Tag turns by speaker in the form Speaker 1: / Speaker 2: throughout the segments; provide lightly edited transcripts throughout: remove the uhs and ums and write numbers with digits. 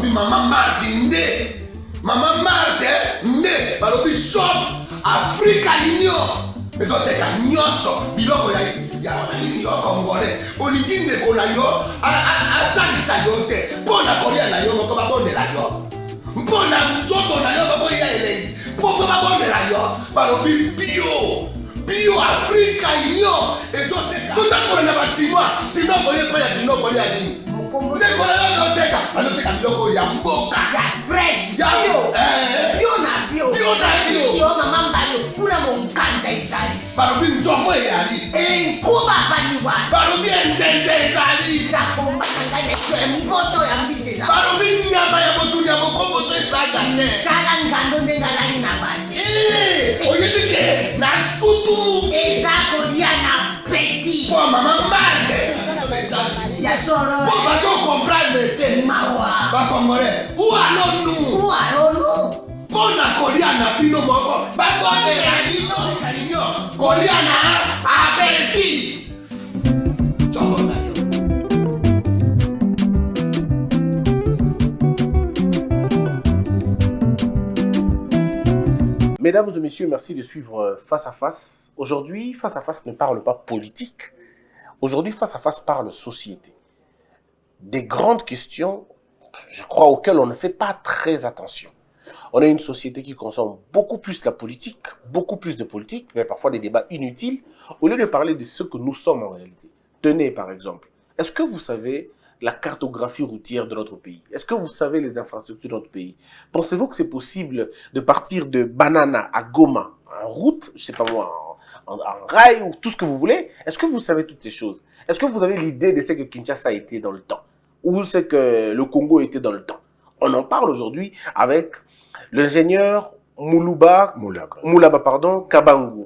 Speaker 1: balobi Maman Marthe nde. Maman Marthe nde. Balobi shop Africa Union. Ezoteka nyonso biloko ya wananini yo Congolais. Olingi ndeko na yo asalisa yo te. Mpona kolia na yo moko babondela yo. Mpona nzoto na yo baboya elengi. Mpo babondela yo. Balobi bio Africa Union. Ezoteka. Tutakola na basinois. Sino kolia pa ya sino kolia nini. Ndeko na yo ezoteka. Bazoteka biloko ya mboka.
Speaker 2: Ya fresh. Bio na bio. Yo mama mbayo kuna monkanja izali.
Speaker 1: Balobi nzomo eyali.
Speaker 2: Nkuba baniwa.
Speaker 1: Balobi enjenje ezali.
Speaker 2: Zakomba kanganya kwe mpoto ya mbise za.
Speaker 1: Balobi nyama ya botu ya bokombo to ezaga ne.
Speaker 2: Kala ngando ndengalani na basi.
Speaker 1: Oyebike na sutu.
Speaker 2: Ezako dia na peti.
Speaker 1: Po Maman Marthe.
Speaker 2: Ya soro.
Speaker 1: Po bato comprendre te.
Speaker 2: Mawa.
Speaker 1: Ba Congolais. Où allons-nous? Pona kolia na bino moko. Ba kondela bino. Kolia na apeti. Chongo.
Speaker 3: Mesdames et messieurs, merci de suivre Face à Face. Aujourd'hui, Face à Face ne parle pas politique. Aujourd'hui, Face à Face parle société. Des grandes questions, je crois, auxquelles on ne fait pas très attention. On a une société qui consomme beaucoup plus la politique, beaucoup plus de politique, mais parfois des débats inutiles, au lieu de parler de ce que nous sommes en réalité. Tenez, par exemple, est-ce que vous savez la cartographie routière de notre pays? Est-ce que vous savez les infrastructures de notre pays? Pensez-vous que c'est possible de partir de Banana à Goma, en route, je ne sais pas moi, en rail ou tout ce que vous voulez? Est-ce que vous savez toutes ces choses? Est-ce que vous avez l'idée de ce que Kinshasa a été dans le temps? Ou ce que le Congo était dans le temps? On en parle aujourd'hui avec l'ingénieur Moulaba Kabangu,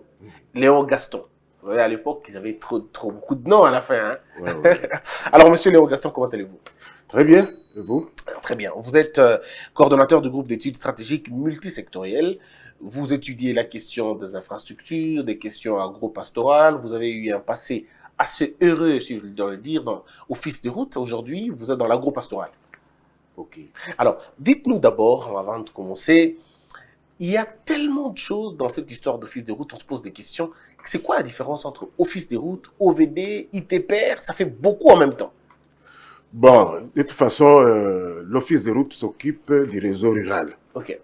Speaker 3: Léon Gaston. Vous savez, à l'époque, ils avaient trop beaucoup de noms à la fin. Hein? Ouais. Alors, monsieur Léon Gaston, comment allez-vous?
Speaker 4: Très bien. Et vous?
Speaker 3: Très bien. Vous êtes coordonnateur du groupe d'études stratégiques multisectorielles. Vous étudiez la question des infrastructures, des questions agro-pastorales. Vous avez eu un passé assez heureux, si je dois le dire, dans Office des routes. Aujourd'hui, vous êtes dans l'agro-pastoral.
Speaker 4: Ok.
Speaker 3: Alors, dites-nous d'abord, avant de commencer, il y a tellement de choses dans cette histoire d'Office des routes, on se pose des questions. C'est quoi la différence entre Office des routes, OVD, ITPR? Ça fait beaucoup en même temps.
Speaker 4: Bon, de toute façon, l'Office des routes s'occupe du réseau rural.
Speaker 3: Ok.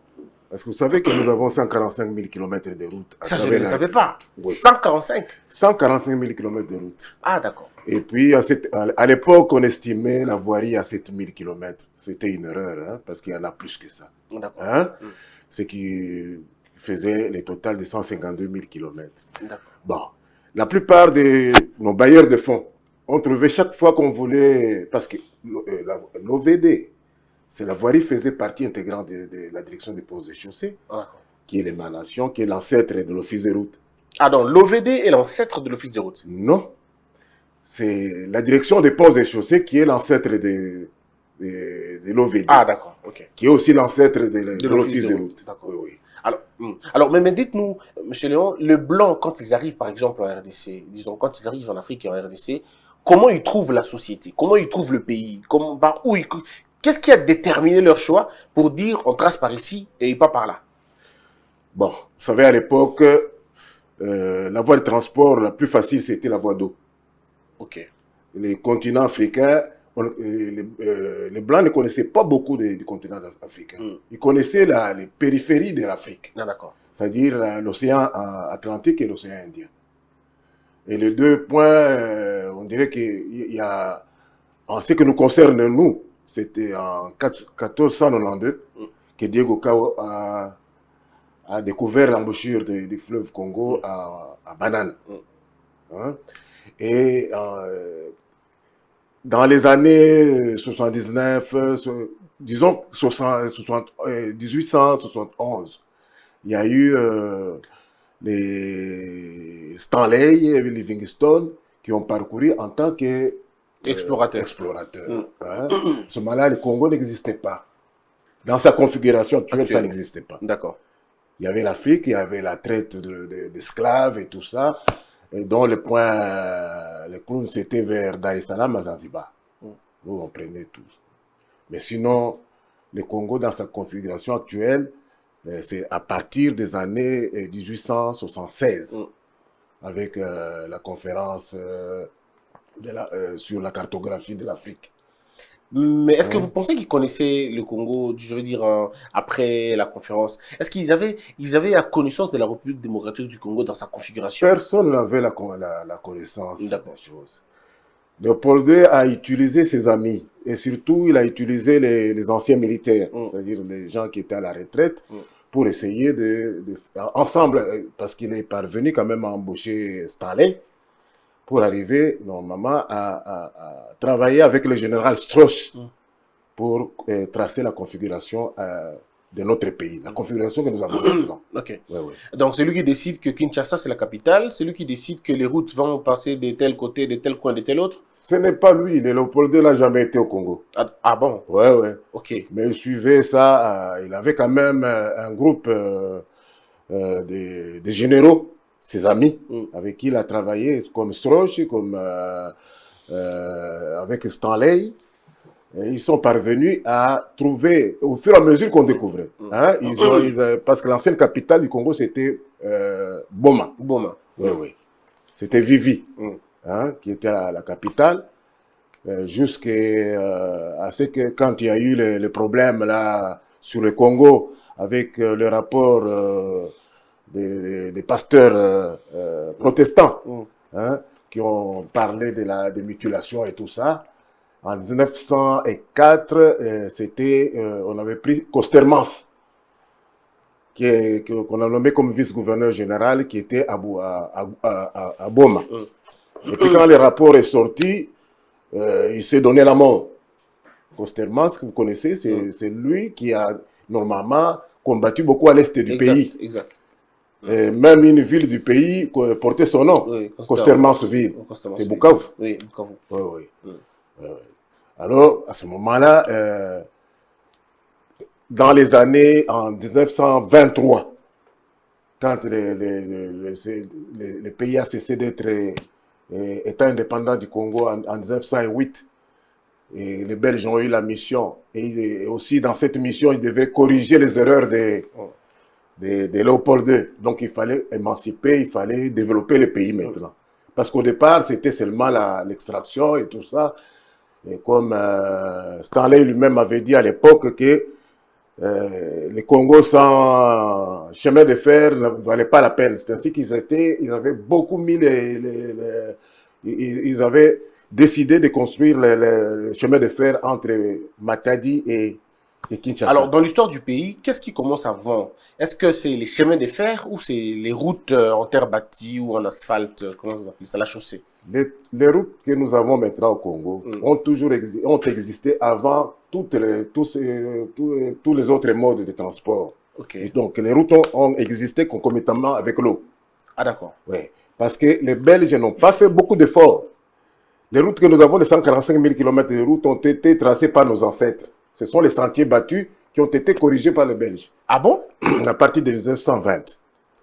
Speaker 4: Parce que vous savez que nous avons 145 000 km de routes.
Speaker 3: Ça, je ne le savais pas.
Speaker 4: Oui.
Speaker 3: 145?
Speaker 4: 145 000 km de routes.
Speaker 3: Ah, d'accord.
Speaker 4: Et puis, à l'époque, on estimait la voirie à 7 000 km. C'était une erreur, hein, parce qu'il y en a plus que ça.
Speaker 3: D'accord.
Speaker 4: Hein? Ce qui faisait le total de 152 000 km.
Speaker 3: D'accord.
Speaker 4: Bon, la plupart de nos bailleurs de fonds ont trouvé chaque fois qu'on voulait... Parce que l'OVD, c'est la voirie faisait partie intégrante de la direction des ponts et chaussées, qui est l'émanation, qui est l'ancêtre de l'Office des routes.
Speaker 3: Ah donc, l'OVD est l'ancêtre de l'Office des routes?
Speaker 4: Non. C'est la direction des ponts et chaussées qui est l'ancêtre de l'OVD.
Speaker 3: Ah, d'accord, ok.
Speaker 4: Qui est aussi l'ancêtre de l'Office des routes.
Speaker 3: D'accord. Oui, oui. Alors mais dites-nous, M. Léon, le blanc, quand ils arrivent par exemple en RDC, disons, quand ils arrivent en Afrique et en RDC, comment ils trouvent la société? Comment ils trouvent le pays? Qu'est-ce qui a déterminé leur choix pour dire on trace par ici et pas par là?
Speaker 4: Bon, vous savez, à l'époque, la voie de transport la plus facile, c'était la voie d'eau.
Speaker 3: Ok.
Speaker 4: Les continents africains, les Blancs ne connaissaient pas beaucoup du continent africain. Ils connaissaient les périphéries de l'Afrique.
Speaker 3: Ah, d'accord.
Speaker 4: C'est-à-dire l'océan Atlantique et l'océan Indien. Et les deux points, on dirait qu'il y a, en ce qui nous concerne, nous, c'était en 1492 que Diego Cao a découvert l'embouchure du fleuve Congo à Banane. Hein? Et dans les années 79, disons 1871, il y a eu les Stanley et Livingstone qui ont parcouru en tant que explorateurs. Hein? À ce moment-là, le Congo n'existait pas. Dans sa configuration actuelle, ça n'existait pas.
Speaker 3: D'accord.
Speaker 4: Il y avait l'Afrique, il y avait la traite d'esclaves et tout ça, et dont le clown, c'était vers Dar es Salaam à Zanzibar. Où on prenait tout. Mais sinon, le Congo dans sa configuration actuelle, c'est à partir des années 1876, avec la conférence sur la cartographie de l'Afrique.
Speaker 3: Mais est-ce que vous pensez qu'ils connaissaient le Congo, je veux dire, après la conférence? Est-ce ils avaient la connaissance de la République démocratique du Congo dans sa configuration?
Speaker 4: Personne n'avait la connaissance des
Speaker 3: D'accord.
Speaker 4: choses. Léopold II a utilisé ses amis et surtout il a utilisé les anciens militaires, c'est-à-dire les gens qui étaient à la retraite, pour essayer ensemble, parce qu'il est parvenu quand même à embaucher Stanley pour arriver normalement à travailler avec le général Strauch pour tracer la configuration de notre pays, la configuration que nous avons maintenant.
Speaker 3: Ok.
Speaker 4: Ouais, ouais.
Speaker 3: Donc, c'est lui qui décide que Kinshasa, c'est la capitale. C'est lui qui décide que les routes vont passer de tel côté, de tel coin, de tel autre.
Speaker 4: Ce n'est pas lui, Léopold II n'a jamais été au Congo.
Speaker 3: Ah bon?
Speaker 4: Ouais, ouais.
Speaker 3: Ok.
Speaker 4: Mais il suivait ça, il avait quand même un groupe de généraux, ses amis, avec qui il a travaillé, comme Strauch, comme avec Stanley. Et ils sont parvenus à trouver, au fur et à mesure qu'on découvrait, hein, parce que l'ancienne capitale du Congo, c'était Boma.
Speaker 3: Boma.
Speaker 4: Oui, oui. C'était Vivi, hein, qui était la capitale, jusqu'à ce que quand il y a eu les problèmes là, sur le Congo, avec le rapport des pasteurs protestants, hein, qui ont parlé de mutilation et tout ça. En 1904, on avait pris Costermans, qu'on a nommé comme vice-gouverneur général, qui était à Boma. Et puis quand le rapport est sorti, il s'est donné la mort. Costermans, que vous connaissez, c'est lui qui a normalement combattu beaucoup à l'est du pays.
Speaker 3: Exact.
Speaker 4: Et même une ville du pays portait son nom,
Speaker 3: Oui,
Speaker 4: Costermansville. C'est Bukavu.
Speaker 3: Oui, Bukavu.
Speaker 4: Oui, oui. Alors, à ce moment-là, dans les années en 1923, quand le pays a cessé d'être État indépendant du Congo en 1908, et les Belges ont eu la mission, et aussi dans cette mission, ils devaient corriger les erreurs de Léopold II. Donc il fallait émanciper, il fallait développer le pays maintenant. Parce qu'au départ, c'était seulement l'extraction et tout ça. Et comme Stanley lui-même avait dit à l'époque que le Congo sans chemin de fer ne valait pas la peine. C'est ainsi qu'ils avaient beaucoup mis ils avaient décidé de construire le chemin de fer entre Matadi et Kinshasa.
Speaker 3: Alors, dans l'histoire du pays, qu'est-ce qui commence avant? Est-ce que c'est les chemins de fer ou c'est les routes en terre bâtie ou en asphalte? Comment vous appelez ça? La chaussée?
Speaker 4: Les routes que nous avons maintenant au Congo ont existé avant tous les autres modes de transport.
Speaker 3: Okay.
Speaker 4: Donc, les routes ont existé concomitamment avec l'eau.
Speaker 3: Ah, d'accord.
Speaker 4: Oui. Parce que les Belges n'ont pas fait beaucoup d'efforts. Les routes que nous avons, les 145 000 km de routes, ont été tracées par nos ancêtres. Ce sont les sentiers battus qui ont été corrigés par les Belges.
Speaker 3: Ah bon?
Speaker 4: À partir de 1920.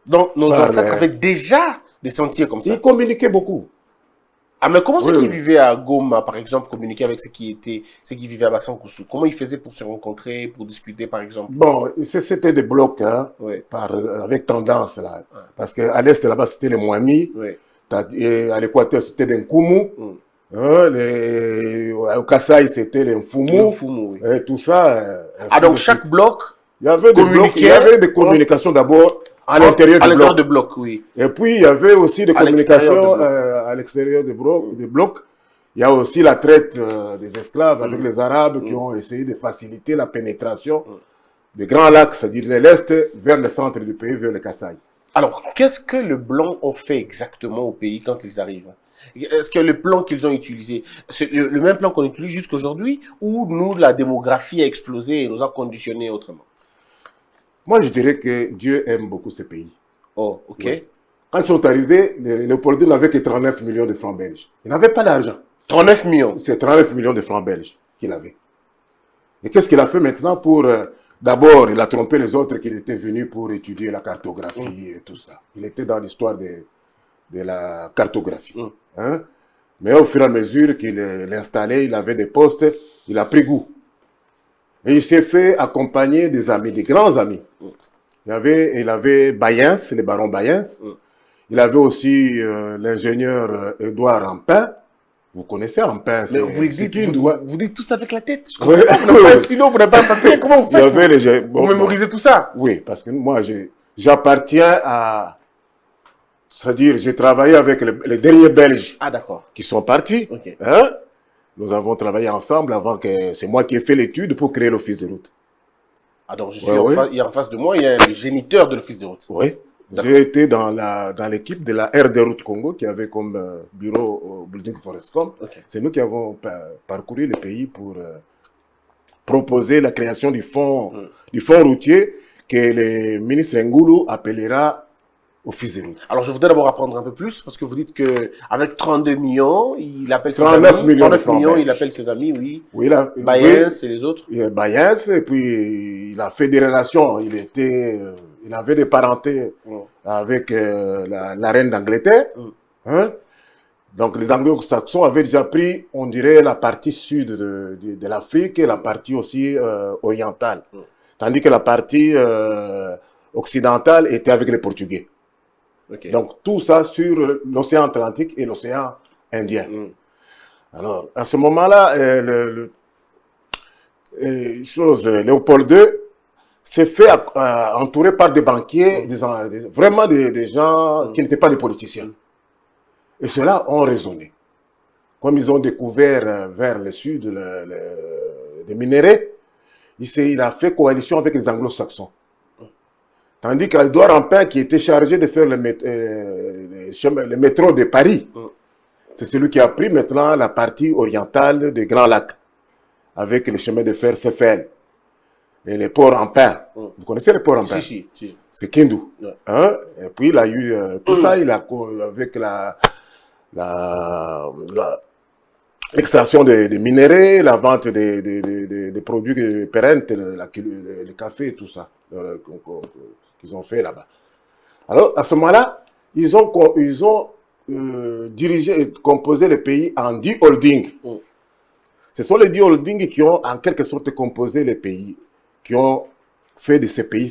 Speaker 3: Donc, nos ancêtres avaient déjà des sentiers comme ça?
Speaker 4: Ils communiquaient beaucoup.
Speaker 3: Ah, mais comment ceux qui vivaient à Goma, par exemple, communiquaient avec ceux qui vivaient à Bassankoussou? Comment ils faisaient pour se rencontrer, pour discuter, par exemple?
Speaker 4: Bon, c'était des blocs, hein, avec tendance, là. Ouais. Parce qu'à l'est, là-bas, c'était les Mwami. Ouais. À l'équateur, c'était les Nkumu. Au Kasaï, c'était les Mfumu. Oui. Et tout ça.
Speaker 3: Donc chaque bloc,
Speaker 4: il y avait des communications d'abord à l'intérieur
Speaker 3: du bloc. Oui.
Speaker 4: Et puis, il y avait aussi des communications à l'extérieur des blocs. Il y a aussi la traite des esclaves avec les Arabes qui ont essayé de faciliter la pénétration des grands lacs, c'est-à-dire de l'Est vers le centre du pays, vers le Kasaï.
Speaker 3: Alors, qu'est-ce que les Blancs ont fait exactement au pays quand ils arrivent? Est-ce que le plan qu'ils ont utilisé, c'est le même plan qu'on utilise jusqu'aujourd'hui, ou nous, la démographie a explosé et nous a conditionnés autrement?
Speaker 4: Moi, je dirais que Dieu aime beaucoup ce pays.
Speaker 3: Oh, ok.
Speaker 4: Oui. Quand ils sont arrivés, Léopold II n'avait que 39 millions de francs belges. Il n'avait pas d'argent.
Speaker 3: 39 millions?
Speaker 4: C'est 39 millions de francs belges qu'il avait. Et qu'est-ce qu'il a fait maintenant pour... D'abord, il a trompé les autres qu'il était venu pour étudier la cartographie et tout ça. Il était dans l'histoire de la cartographie. Hein? Mais au fur et à mesure qu'il l'installait, il avait des postes, il a pris goût. Et il s'est fait accompagner des amis, des grands amis. Il avait Bayens, le baron Bayens. Il avait aussi l'ingénieur Édouard Rampin. Vous connaissez Rampin?
Speaker 3: Mais vous dites tout ça avec la tête. Je
Speaker 4: Ouais.
Speaker 3: comprends pas. Vous n'avez pas un stylo, vous n'avez pas un papier. Comment vous
Speaker 4: Il y
Speaker 3: faites
Speaker 4: avait les...
Speaker 3: pour mémoriser tout ça?
Speaker 4: Oui, parce que moi, j'appartiens à... C'est-à-dire, j'ai travaillé avec les derniers Belges
Speaker 3: Ah, d'accord.
Speaker 4: qui sont partis.
Speaker 3: Ok.
Speaker 4: Hein? Nous avons travaillé ensemble avant que... C'est moi qui ai fait l'étude pour créer l'office de route.
Speaker 3: Ah, donc je suis
Speaker 4: Ouais, ouais.
Speaker 3: il y a en face de moi, il y a le géniteur de l'office de route.
Speaker 4: Oui.
Speaker 3: D'accord.
Speaker 4: J'ai été dans l'équipe de la Aire des routes Congo qui avait comme bureau au Building Forestcom.
Speaker 3: Ok.
Speaker 4: C'est nous qui avons parcouru le pays pour proposer la création du fonds routier que le ministre Ngoulou appellera office de route.
Speaker 3: Alors, je voudrais d'abord apprendre un peu plus, parce que vous dites qu'avec 32 millions, il appelle ses
Speaker 4: 39
Speaker 3: amis.
Speaker 4: millions
Speaker 3: 39
Speaker 4: de francs
Speaker 3: millions,
Speaker 4: belges.
Speaker 3: il appelle ses amis, oui.
Speaker 4: Oui,
Speaker 3: Bayens et les autres.
Speaker 4: Il y a Bayens, et puis il a fait des relations. Il avait des parentés avec la reine d'Angleterre. Hein? Donc les anglo-saxons avaient déjà pris, on dirait, la partie sud de l'Afrique et la partie aussi orientale. Tandis que la partie occidentale était avec les Portugais.
Speaker 3: Ok.
Speaker 4: Donc tout ça sur l'océan Atlantique et l'océan Indien. Alors, à ce moment-là, Léopold II s'est fait entourer par des banquiers, vraiment des gens qui n'étaient pas des politiciens. Et ceux-là ont raisonné. Comme ils ont découvert vers le sud des minéraux, il a fait coalition avec les anglo-saxons. Tandis qu'Édouard Rampin, qui était chargé de faire le métro de Paris, c'est celui qui a pris maintenant la partie orientale des Grands Lacs, avec le chemin de fer Cefel et les ports Rampin. Vous connaissez les ports Rampin?
Speaker 3: Si.
Speaker 4: C'est Kindu.
Speaker 3: Ouais.
Speaker 4: Hein? Et puis il a eu tout ça, avec l'extraction des minéraux, la vente des produits pérennes, le café et tout ça, qu'ils ont fait là-bas. Alors, à ce moment-là, ils ont dirigé et composé le pays en 10 holdings. Ce sont les 10 holdings qui ont en quelque sorte composé le pays, qui ont fait de ces pays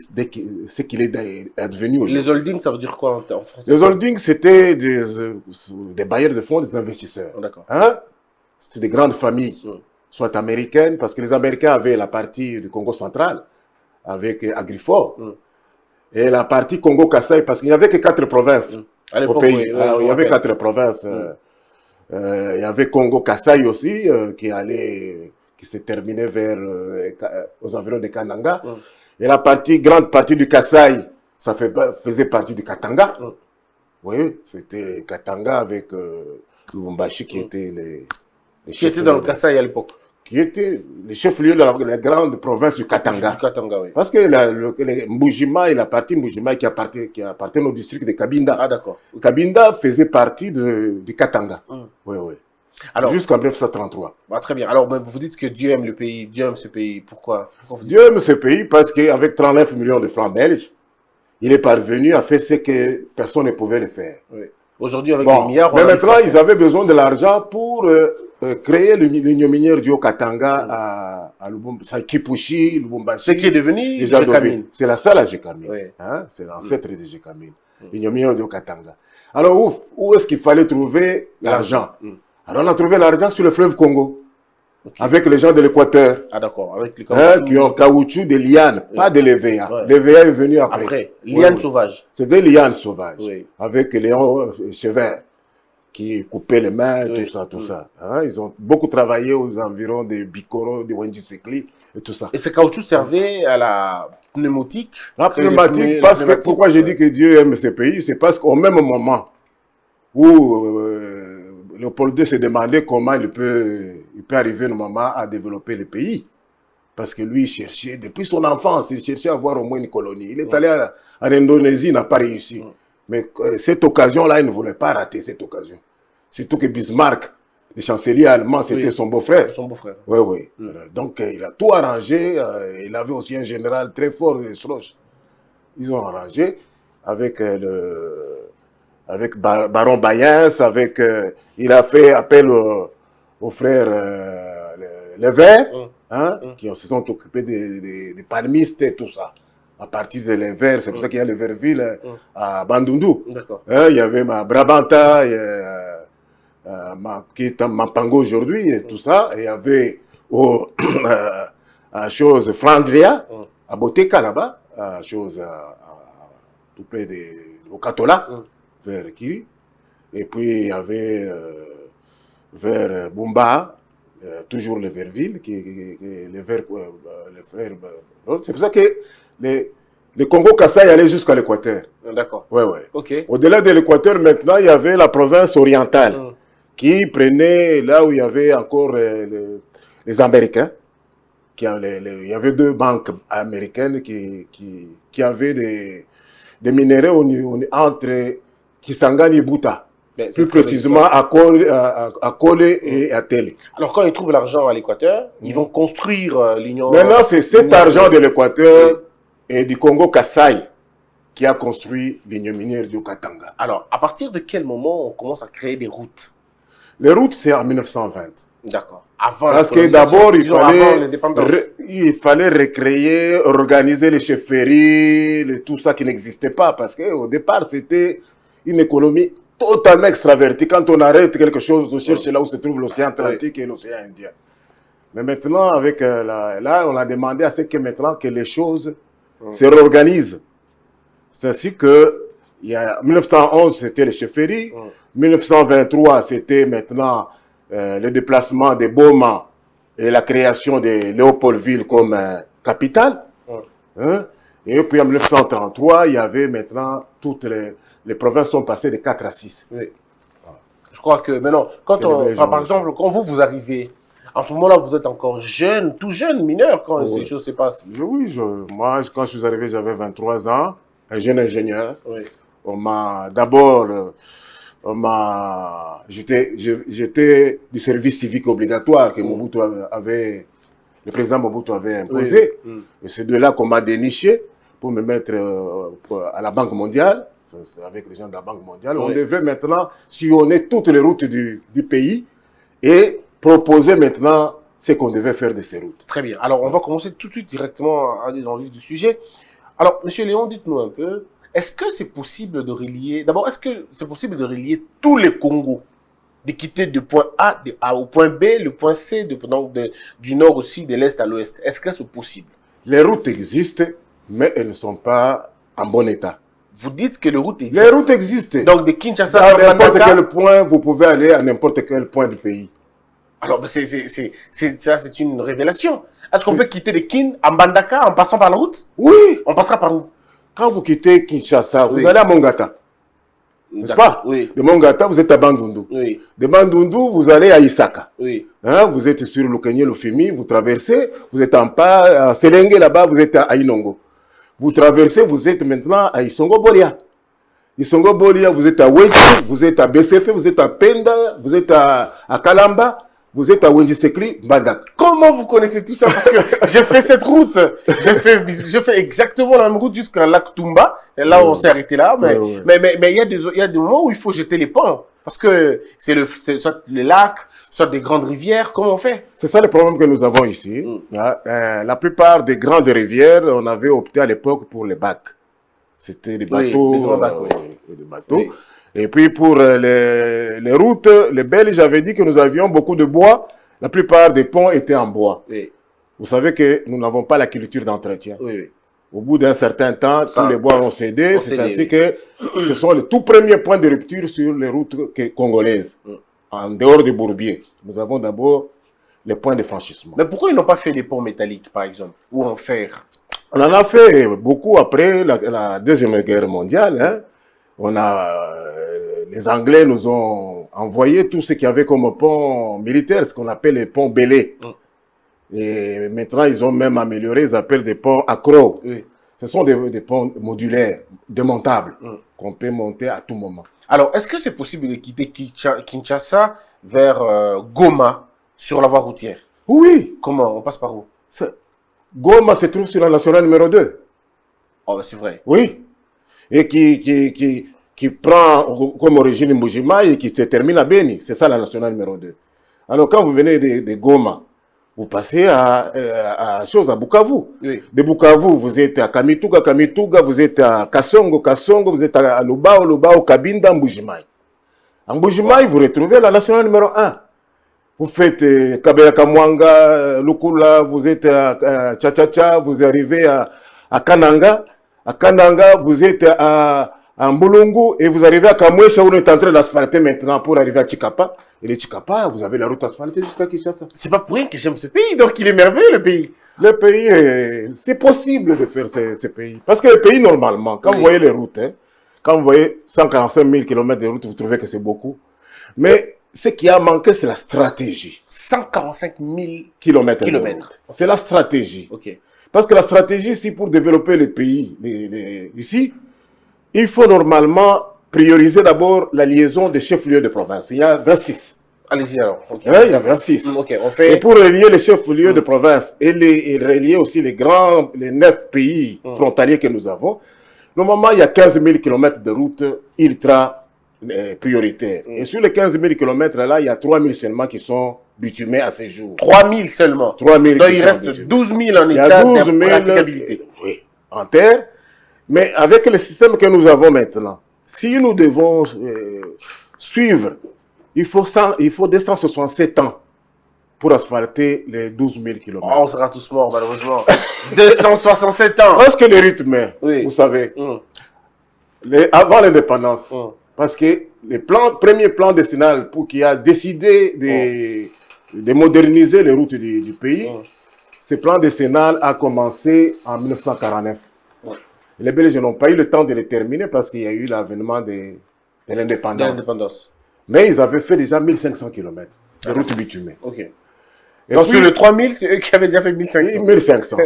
Speaker 4: ce qu'il est advenu aujourd'hui.
Speaker 3: Les holdings, ça veut dire quoi en français?
Speaker 4: Les holdings, c'était des bailleurs de fonds, des investisseurs.
Speaker 3: D'accord.
Speaker 4: Hein? C'était des grandes familles, soit américaines, parce que les Américains avaient la partie du Congo central, avec Agrifort, et la partie Congo-Kassai, parce qu'il n'y avait que 4 provinces
Speaker 3: À
Speaker 4: au
Speaker 3: l'époque,
Speaker 4: pays.
Speaker 3: oui,
Speaker 4: Il y avait 4 provinces. Il y avait Congo-Kassai aussi, qui se terminait aux environs de Kananga. Et la grande partie du Kassai, ça faisait partie du Katanga. Oui, c'était Katanga avec Lubumbashi qui était les
Speaker 3: qui était dans le Kassai à l'époque.
Speaker 4: Qui était les chefs-lieux de la grande province du Katanga.
Speaker 3: Du Katanga, oui.
Speaker 4: Parce que Mbujima et la partie Mbujima qui appartient au district de Kabinda.
Speaker 3: Ah, d'accord.
Speaker 4: Kabinda faisait partie du Katanga. Oui.
Speaker 3: Alors,
Speaker 4: jusqu'en 1933.
Speaker 3: Bah, très bien. Alors, vous dites que Dieu aime le pays. Dieu aime ce pays. Pourquoi vous dites
Speaker 4: Dieu aime ce pays parce qu'avec 39 millions de francs belges, il est parvenu à faire ce que personne ne pouvait le faire.
Speaker 3: Oui. Aujourd'hui, avec des milliards...
Speaker 4: Mais maintenant, ils avaient besoin de l'argent pour créer l'union minière du Haut-Katanga à Lubumbashi, à Kipushi, Lubumbashi.
Speaker 3: Ce qui est devenu Gécamine.
Speaker 4: C'est la salle à Gécamine.
Speaker 3: Oui.
Speaker 4: Hein? C'est l'ancêtre de Gécamine. L'union minière du Haut-Katanga. Alors, où est-ce qu'il fallait trouver l'argent? Alors, on a trouvé l'argent sur le fleuve Congo. Okay. Avec les gens de l'Équateur.
Speaker 3: Ah, d'accord. Avec les caoutchouc.
Speaker 4: Qui ont caoutchouc des lianes, pas de l'EVA.
Speaker 3: Ouais.
Speaker 4: L'EVA est venu après.
Speaker 3: Après, lianes sauvages.
Speaker 4: C'est des lianes sauvages.
Speaker 3: Oui.
Speaker 4: Avec Léon Chevin qui coupait les mains, tout ça. Hein? Ils ont beaucoup travaillé aux environs de Bikoro, de Wendisekli et tout ça.
Speaker 3: Et ce caoutchouc servait à la pneumatique.
Speaker 4: La pneumatique, parce que pourquoi j'ai dit que Dieu aime ce pays, c'est parce qu'au même moment où Léopold II se demandait comment il peut arriver normalement à développer le pays. Parce que lui, il cherchait, depuis son enfance, il cherchait à avoir au moins une colonie. Il est allé en Indonésie, il n'a pas réussi. Mais cette occasion-là, il ne voulait pas rater cette occasion. Surtout que Bismarck, le chancelier allemand, c'était son beau-frère.
Speaker 3: Son beau-frère.
Speaker 4: Oui. Donc, il a tout arrangé. Il avait aussi un général très fort, Schloch. Ils ont arrangé avec Baron Bayens, il a fait appel aux frères les Verts, hein, qui se sont occupés des palmistes et tout ça. À partir de les Verts, c'est pour ça qu'il y a le Verville à Bandundu.
Speaker 3: D'accord.
Speaker 4: Hein, il y avait ma Brabanta, qui est en Mapango aujourd'hui, et tout ça. Et il y avait chose Flandria, à Boteka là-bas, chose tout près au Katola, vers Kiri. Et puis il y avait vers Bumba, toujours le Verville, les frères. C'est pour ça que le Congo Kassai allait jusqu'à l'Équateur.
Speaker 3: D'accord.
Speaker 4: Ouais, ouais.
Speaker 3: Ok.
Speaker 4: Au-delà de l'Équateur, maintenant, il y avait la province orientale qui prenait là où il y avait encore les Américains. Il y avait 2 banques américaines qui avaient des minéraux entre Kisangani et Bouta.
Speaker 3: Ben,
Speaker 4: Plus précisément à Kolé et à Télé.
Speaker 3: Alors, quand ils trouvent l'argent à l'Équateur, ils vont construire l'Union.
Speaker 4: Maintenant, c'est cet argent de l'Équateur et du Congo Kassai qui a construit l'Union minière du Katanga.
Speaker 3: Alors, à partir de quel moment on commence à créer des routes?
Speaker 4: Les routes, c'est en 1920.
Speaker 3: D'accord. Avant
Speaker 4: Parce que d'abord,
Speaker 3: l'indépendance.
Speaker 4: il fallait recréer, organiser les chefferies, tout ça qui n'existait pas. Parce qu'au départ, c'était une économie totalement extravertie. Quand on arrête quelque chose, on cherche là où se trouve l'océan Atlantique et l'océan Indien. Mais maintenant, avec là, on a demandé à ce que maintenant que les choses se réorganisent. C'est ainsi que, il y a 1911, c'était les chefferies. 1923, c'était maintenant le déplacement des Boma et la création de Léopoldville comme capitale. Hein? Et puis en 1933, il y avait maintenant toutes les provinces sont passées de 4 à 6.
Speaker 3: Oui. Je crois que maintenant, quand par exemple, quand vous arrivez, en ce moment-là, vous êtes encore jeune, tout jeune, mineur, quand ces choses se passent.
Speaker 4: Oui, moi, quand je suis arrivé, j'avais 23 ans, un jeune ingénieur.
Speaker 3: Oui.
Speaker 4: On m'a d'abord, j'étais du service civique obligatoire que Mobutu avait, le président Mobutu avait imposé. Oui. Et c'est de là qu'on m'a déniché pour me mettre à la Banque mondiale. Avec les gens de la Banque mondiale, on devrait maintenant sillonner toutes les routes du pays et proposer maintenant ce qu'on devait faire de ces routes.
Speaker 3: Très bien. Alors, on va commencer tout de suite directement à aller dans le vif du sujet. Alors, Monsieur Léon, dites-nous un peu, est-ce que c'est possible de relier, d'abord, est-ce que c'est possible de relier tous les Congos, de quitter du point A au point B, le point C, donc du nord au sud, de l'est à l'ouest? Est-ce que c'est possible?
Speaker 4: Les routes existent, mais elles ne sont pas en bon état.
Speaker 3: Vous dites que les routes existent.
Speaker 4: Les routes existent.
Speaker 3: Donc, de Kinshasa
Speaker 4: à n'importe quel point, vous pouvez aller à n'importe quel point du pays.
Speaker 3: Alors, ça, c'est une révélation. Est-ce qu'on peut quitter de Kin à Mbandaka en passant par la route?
Speaker 4: Oui.
Speaker 3: On passera par où?
Speaker 4: Quand vous quittez Kinshasa, vous allez à Mongata. N'est-ce pas?
Speaker 3: Oui.
Speaker 4: De Mongata, vous êtes à Bandundu.
Speaker 3: Oui.
Speaker 4: De Bandundu, vous allez à Isaka.
Speaker 3: Oui.
Speaker 4: Hein, vous êtes sur le Kenye, le Fimi, vous traversez, vous êtes en pas, à Selenge là-bas, vous êtes à Inongo. Vous traversez, vous êtes maintenant à Isongo Bolia. Isongo Bolia, vous êtes à Wechi, vous êtes à BCF, vous êtes à Penda, vous êtes à Kalamba, vous êtes à Wenjisekli, Badak.
Speaker 3: Comment vous connaissez tout ça? Parce que j'ai fait cette route. J'ai fait exactement la même route jusqu'à Lac Tumba. Et là, on s'est arrêté là. Mais il y a des moments où il faut jeter les ponts. Parce que c'est soit les lacs, soit des grandes rivières. Comment on fait?
Speaker 4: C'est ça le problème que nous avons ici. La plupart des grandes rivières, on avait opté à l'époque pour les bacs. C'était des bateaux.
Speaker 3: Des grands bacs,
Speaker 4: des bateaux. Oui. Et puis pour les routes, les Belges avaient dit que nous avions beaucoup de bois. La plupart des ponts étaient en bois. Oui. Vous savez que nous n'avons pas la culture d'entretien. Oui. Au bout d'un certain temps, tous les bois ont cédé. C'est ainsi que ce sont les tout premiers points de rupture sur les routes congolaises. En dehors des bourbiers. Nous avons d'abord les points de franchissement.
Speaker 3: Mais pourquoi ils n'ont pas fait les ponts métalliques, par exemple, ou en fer?
Speaker 4: On en a fait beaucoup après la Deuxième Guerre mondiale. Hein. Les Anglais nous ont envoyé tout ce qu'il y avait comme pont militaire, ce qu'on appelle les ponts belés. Et maintenant, ils ont même amélioré, ils appellent des ponts accros. Oui. Ce sont des ponts modulaires, démontables, qu'on peut monter à tout moment.
Speaker 3: Alors, est-ce que c'est possible de quitter Kinshasa vers Goma sur la voie routière?
Speaker 4: Oui.
Speaker 3: Comment? On passe par où?
Speaker 4: Goma se trouve sur la nationale numéro 2.
Speaker 3: Oh, c'est vrai.
Speaker 4: Oui. Et qui prend comme origine Mbujima et qui se termine à Beni. C'est ça la nationale numéro 2. Alors quand vous venez de Goma, vous passez à Bukavu.
Speaker 3: Oui.
Speaker 4: De Bukavu, vous êtes à Kamituga, Kamituga, vous êtes à Kasongo, Kasongo, vous êtes à Lubao, Lubao, Kabinda, Mbujimai. En Mbujimai, vous retrouvez la nationale numéro 1. Vous faites Kabela Kamwanga, Lukula, vous êtes à Tchatchacha, vous arrivez à Kananga. À Kananga, vous êtes à Mbulungu et vous arrivez à Kamwesha où on est en train d'asphalter maintenant pour arriver à Chikapa. Et les Chikapa, vous avez la route asphaltée jusqu'à Kinshasa.
Speaker 3: C'est pas pour rien que j'aime ce pays, donc il est merveilleux le pays.
Speaker 4: Le pays, c'est possible de faire ce pays. Parce que le pays, normalement, quand vous voyez les routes, hein, quand vous voyez 145 000 km de route, vous trouvez que c'est beaucoup. Mais ce qui a manqué, c'est la stratégie.
Speaker 3: 145 000
Speaker 4: Kilomètres. C'est la stratégie.
Speaker 3: Ok.
Speaker 4: Parce que la stratégie, c'est pour développer le pays. Ici, il faut normalement prioriser d'abord la liaison des chefs-lieux de province. Il y a 26.
Speaker 3: Allez-y alors. Okay.
Speaker 4: Ouais, il y a 26.
Speaker 3: Ok, on fait...
Speaker 4: Et pour relier les chefs-lieux de province et relier aussi les 9 pays frontaliers que nous avons, normalement, il y a 15 000 km de route ultra prioritaires. Et sur les 15 000 km, là, il y a 3 000 seulement qui sont bitumés à ce jour.
Speaker 3: 3 000 seulement.
Speaker 4: 3 000
Speaker 3: donc il reste 12 000 en état de praticabilité.
Speaker 4: Oui, en terre. Mais avec le système que nous avons maintenant, si nous devons suivre, il faut 267 ans pour asphalter les 12 000 km.
Speaker 3: Oh, on sera tous morts, malheureusement. 267 ans.
Speaker 4: Parce que le rythme,
Speaker 3: oui.
Speaker 4: Vous savez, avant l'indépendance, parce que le premier plan décennal pour qui a décidé de moderniser les routes du pays, ce plan décennal a commencé en 1949. Les Belges n'ont pas eu le temps de le terminer parce qu'il y a eu l'avènement de l'indépendance. Mais ils avaient fait déjà 1500 km de routes bitumées.
Speaker 3: Ok. Et donc sur les 3000, c'est eux qui avaient déjà fait 1500.
Speaker 4: 1500.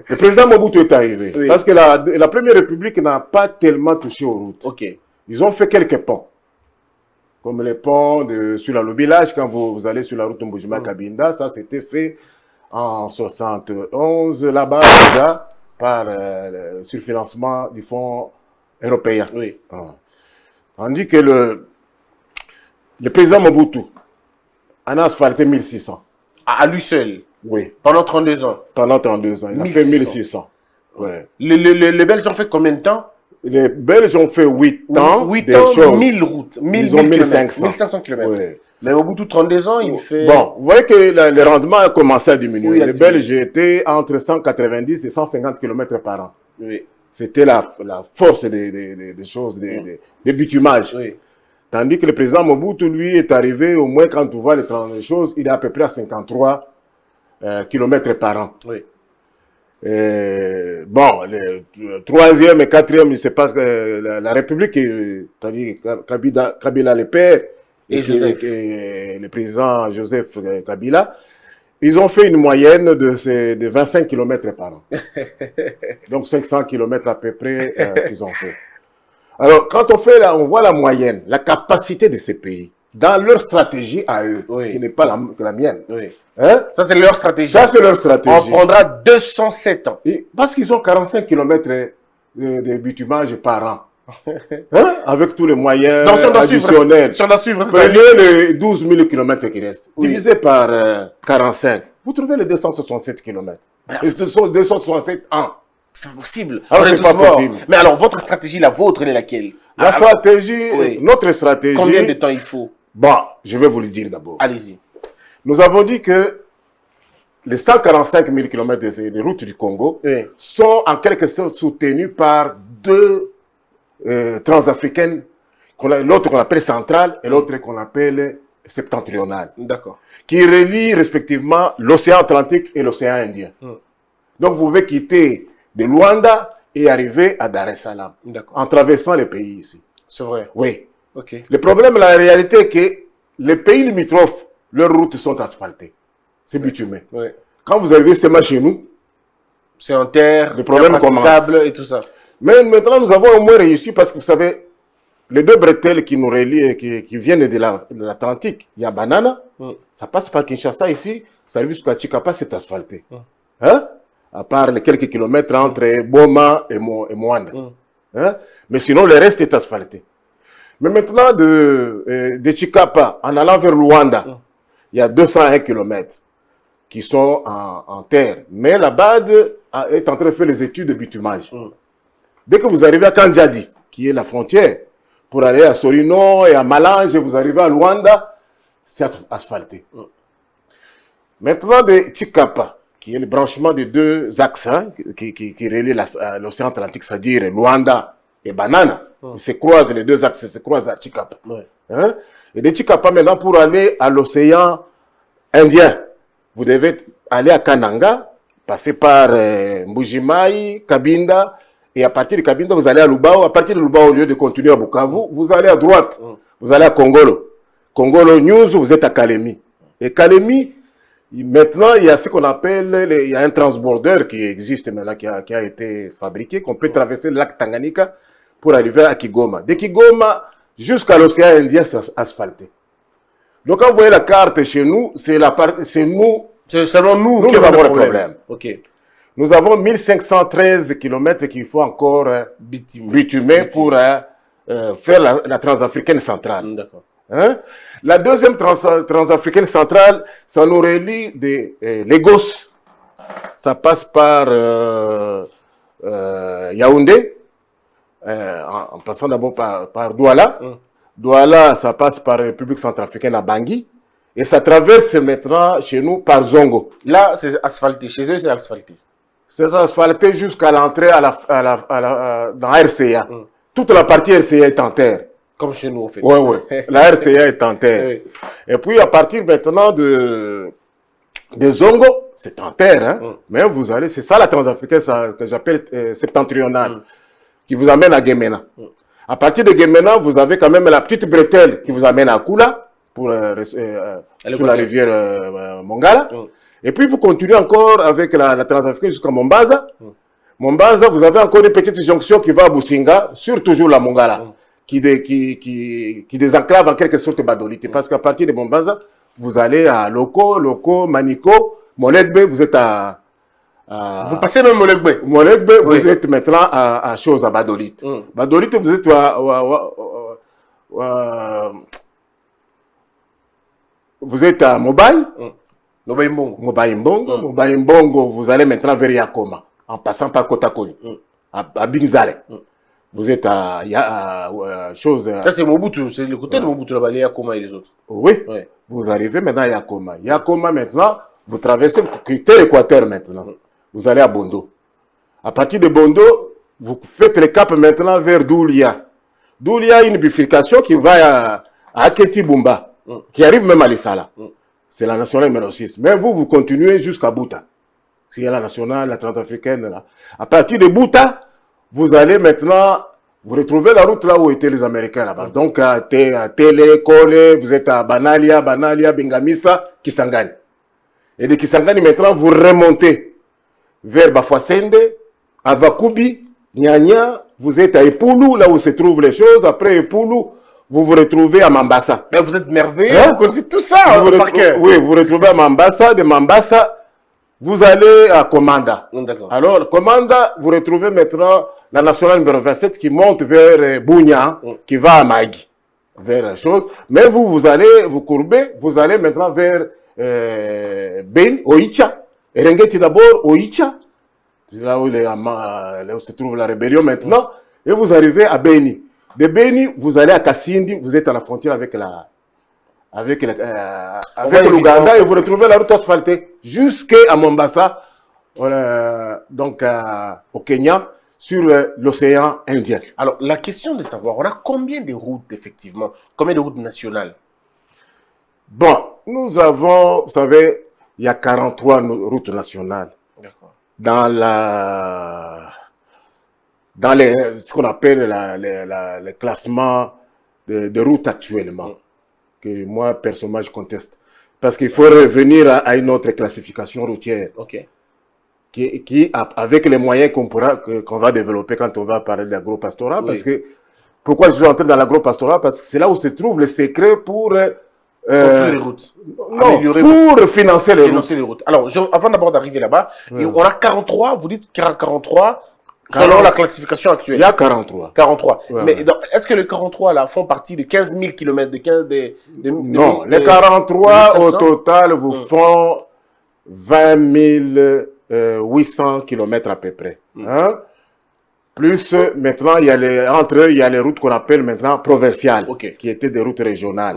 Speaker 4: Le président Mobutu est arrivé. Oui. Parce que la Première République n'a pas tellement touché aux routes.
Speaker 3: Ok.
Speaker 4: Ils ont fait quelques ponts. Comme les ponts sur la Lobilage, quand vous allez sur la route Mbujima-Kabinda, ça c'était fait en 71 là-bas déjà. Par sur le financement du fonds européen.
Speaker 3: Oui.
Speaker 4: Tandis que le président Mobutu en a asphalté 1600.
Speaker 3: À lui seul?
Speaker 4: Oui.
Speaker 3: Pendant 32 ans?
Speaker 4: Pendant 32 ans. Il 1600. A fait 1600. Ouais.
Speaker 3: Les Belges ont fait combien de temps?
Speaker 4: Les Belges ont fait 8 ans.
Speaker 3: 8 ans, 1000 routes.
Speaker 4: Ils ont 1500.
Speaker 3: 1500 km. Ouais. Mais au bout de 32 ans, il fait...
Speaker 4: Bon, vous voyez que le rendement a commencé à diminuer. Oui, les Belges étaient entre 190 et 150 km par an.
Speaker 3: Oui.
Speaker 4: C'était la force des choses, des bitumages. Oui. Tandis que le président Mobutu, lui, est arrivé, au moins quand on voit les choses, il est à peu près à 53 km par an.
Speaker 3: Oui.
Speaker 4: Bon, le troisième et quatrième, je ne sais pas, la République, c'est-à-dire Kabila le père, et le président Joseph Kabila, ils ont fait une moyenne de 25 km par an. Donc 500 km à peu près qu'ils ont fait. Alors, quand on voit la moyenne, la capacité de ces pays, dans leur stratégie à eux, qui n'est pas la mienne.
Speaker 3: Oui.
Speaker 4: Hein?
Speaker 3: Ça, c'est leur stratégie.
Speaker 4: Ça, c'est leur stratégie.
Speaker 3: On prendra 207 ans.
Speaker 4: Parce qu'ils ont 45 km de bitumage par an. Hein? Avec tous les moyens additionnels.
Speaker 3: Si on a suivre,
Speaker 4: prenez les 12 000 km qui restent, divisé par 45, vous trouvez les 267 km. Et ce sont 267 ans.
Speaker 3: C'est possible.
Speaker 4: Alors, c'est pas possible.
Speaker 3: Mais alors, votre stratégie, la vôtre, elle est laquelle?
Speaker 4: La stratégie, notre stratégie...
Speaker 3: Combien de temps il faut?
Speaker 4: Bon, je vais vous le dire d'abord.
Speaker 3: Allez-y.
Speaker 4: Nous avons dit que les 145 000 km des routes du Congo sont en quelque sorte soutenus par deux transafricaines, l'autre qu'on appelle centrale et l'autre qu'on appelle septentrionale.
Speaker 3: D'accord.
Speaker 4: Qui relient respectivement l'océan Atlantique et l'océan Indien. Donc vous pouvez quitter de Luanda et arriver à Dar es Salaam en traversant les pays ici.
Speaker 3: C'est vrai?
Speaker 4: Oui.
Speaker 3: Okay.
Speaker 4: Le problème, la réalité est que les pays limitrophes, leurs routes sont asphaltées. C'est bitumé.
Speaker 3: Oui.
Speaker 4: Quand vous arrivez seulement chez nous,
Speaker 3: c'est en terre,
Speaker 4: le problème commence.
Speaker 3: Et tout ça.
Speaker 4: Mais maintenant, nous avons au moins réussi parce que vous savez, les deux bretelles qui nous relient et qui viennent de l'Atlantique, il y a Banana, ça passe par Kinshasa ici, ça arrive jusqu'à Chikapa, c'est asphalté. Hein? À part les quelques kilomètres entre Boma et Moanda. Hein? Mais sinon, le reste est asphalté. Mais maintenant, de Chikapa, en allant vers Luanda, il y a 201 km qui sont en terre. Mais la BAD est en train de faire les études de bitumage. Dès que vous arrivez à Kandjadi, qui est la frontière, pour aller à Sorino et à Malange, vous arrivez à Luanda, c'est asphalté. Maintenant, de Chikapa, qui est le branchement des deux axes qui relient l'océan Atlantique, c'est-à-dire Luanda et Banana. Ils se croisent, les deux axes se croisent à Chikapa. Hein? Et de Chikapa, maintenant, pour aller à l'océan Indien, vous devez aller à Kananga, passer par Mbujimai, Kabinda, et à partir de Kabinda, vous allez à Lubao. À partir de Lubao, au lieu de continuer à Bukavu, vous allez à droite, vous allez à Kongolo. Kongolo News, vous êtes à Kalemi. Et Kalemi, maintenant, il y a ce qu'on appelle, il y a un transbordeur qui existe maintenant, qui a été fabriqué, qu'on peut traverser le lac Tanganyika pour arriver à Kigoma. De Kigoma jusqu'à l'océan Indien, c'est asphalté. Donc, quand vous voyez la carte chez nous, c'est nous.
Speaker 3: C'est seulement nous
Speaker 4: qui avons le problème.
Speaker 3: Ok.
Speaker 4: Nous avons 1513 km qu'il faut encore bitumer pour faire la transafricaine centrale.
Speaker 3: D'accord.
Speaker 4: Hein? La deuxième transafricaine centrale, ça nous relie de Lagos. Ça passe par Yaoundé, en passant d'abord par Douala. Douala, ça passe par la République centrafricaine à Bangui. Et ça traverse maintenant chez nous par Zongo.
Speaker 3: Là, c'est asphalté. Chez eux, c'est asphalté.
Speaker 4: C'est asphalté jusqu'à l'entrée dans RCA. Toute la partie RCA est en terre.
Speaker 3: Comme chez nous, en fait.
Speaker 4: Oui. La RCA est en terre. Oui. Et puis, à partir maintenant de Zongo, c'est en terre. Hein? Mais vous allez, c'est ça la transafricaine que j'appelle septentrionale, qui vous amène à Guémena. À partir de Guémena, vous avez quand même la petite bretelle qui vous amène à Kula, sur la rivière Mongala. Et puis, vous continuez encore avec la transafricaine jusqu'à Mombasa. Mombasa, vous avez encore une petite jonction qui va à Businga, sur toujours la Mongala. Qui désenclave en quelque sorte Badolite. Parce qu'à partir de Mombasa, vous allez à Loko, Maniko, Molegbe, vous êtes à
Speaker 3: vous passez même Molegbe.
Speaker 4: Molegbe, vous êtes maintenant à chose, à Badolite. Badolite, vous êtes vous êtes à Mobaye. Mobaye Mbongo, vous allez maintenant vers Yakoma, en passant par Kotakoli, à Bingzale. Vous êtes à chose.
Speaker 3: Ça, c'est Mobutu, c'est le côté de Mobutu là-bas, les Yakoma et les autres.
Speaker 4: Oui. Vous arrivez maintenant à Yakoma. Yakoma, maintenant, vous traversez, vous quittez l'équateur maintenant. Vous allez à Bondo. À partir de Bondo, vous faites le cap maintenant vers Doulia. Doulia, une bifurcation qui va à Aketi Bumba, qui arrive même à Lissala. C'est la nationale numéro 6. Mais vous continuez jusqu'à Bouta. C'est la nationale, la transafricaine là. À partir de Bouta, vous allez maintenant, vous retrouvez la route là où étaient les Américains là-bas. Donc, à Télé, Kole, vous êtes à Banalia, Bengamisa, Kisangani. Et de Kisangani, maintenant, vous remontez vers Bafouassende, à Vakubi, Nyanya, vous êtes à Epoulou, là où se trouvent les choses. Après Epoulou, vous vous retrouvez à Mambasa.
Speaker 3: Mais vous êtes merveilleux, vous connaissez tout ça par cœur.
Speaker 4: Oui, vous vous retrouvez à Mambasa. De Mambasa, vous allez à Komanda. Alors, Komanda, vous retrouvez maintenant la nationale numéro 27 qui monte vers Bounia, qui va à Magui, vers la chose. Mais vous allez vous courber, vous allez maintenant vers Ben, Oicha. Erengeti d'abord, Oicha. C'est là où se trouve la rébellion maintenant. Et vous arrivez à Beni. De Beni, vous allez à Kassindi, vous êtes à la frontière avec l'Ouganda et vous retrouvez la route asphaltée jusqu'à Mombasa, donc au Kenya, sur l'océan Indien.
Speaker 3: Alors, la question de savoir, on a combien de routes, effectivement? Combien de routes nationales?
Speaker 4: Bon, nous avons, vous savez, il y a 43 routes nationales.
Speaker 3: D'accord.
Speaker 4: Dans ce qu'on appelle les classements de routes actuellement. Que moi, personnellement, je conteste. Parce qu'il faut revenir à une autre classification routière.
Speaker 3: Ok.
Speaker 4: Qui avec les moyens qu'on va développer quand on va parler de l'agropastorat. Oui. Parce que, pourquoi je suis entré dans l'agropastorat? Parce que c'est là où se trouve le secret pour...
Speaker 3: construire les routes.
Speaker 4: Non, pour financer les routes.
Speaker 3: Alors, avant d'abord d'arriver là-bas, on a 43, vous dites 43... Selon la classification actuelle.
Speaker 4: Il y a 43.
Speaker 3: 43. Ouais, mais est-ce que les 43 là font partie de 15 000 km
Speaker 4: Non, les 43 au total vous font 20 800 km à peu près. Hein? Plus maintenant, entre eux, il y a les routes qu'on appelle maintenant provinciales, qui étaient des routes régionales.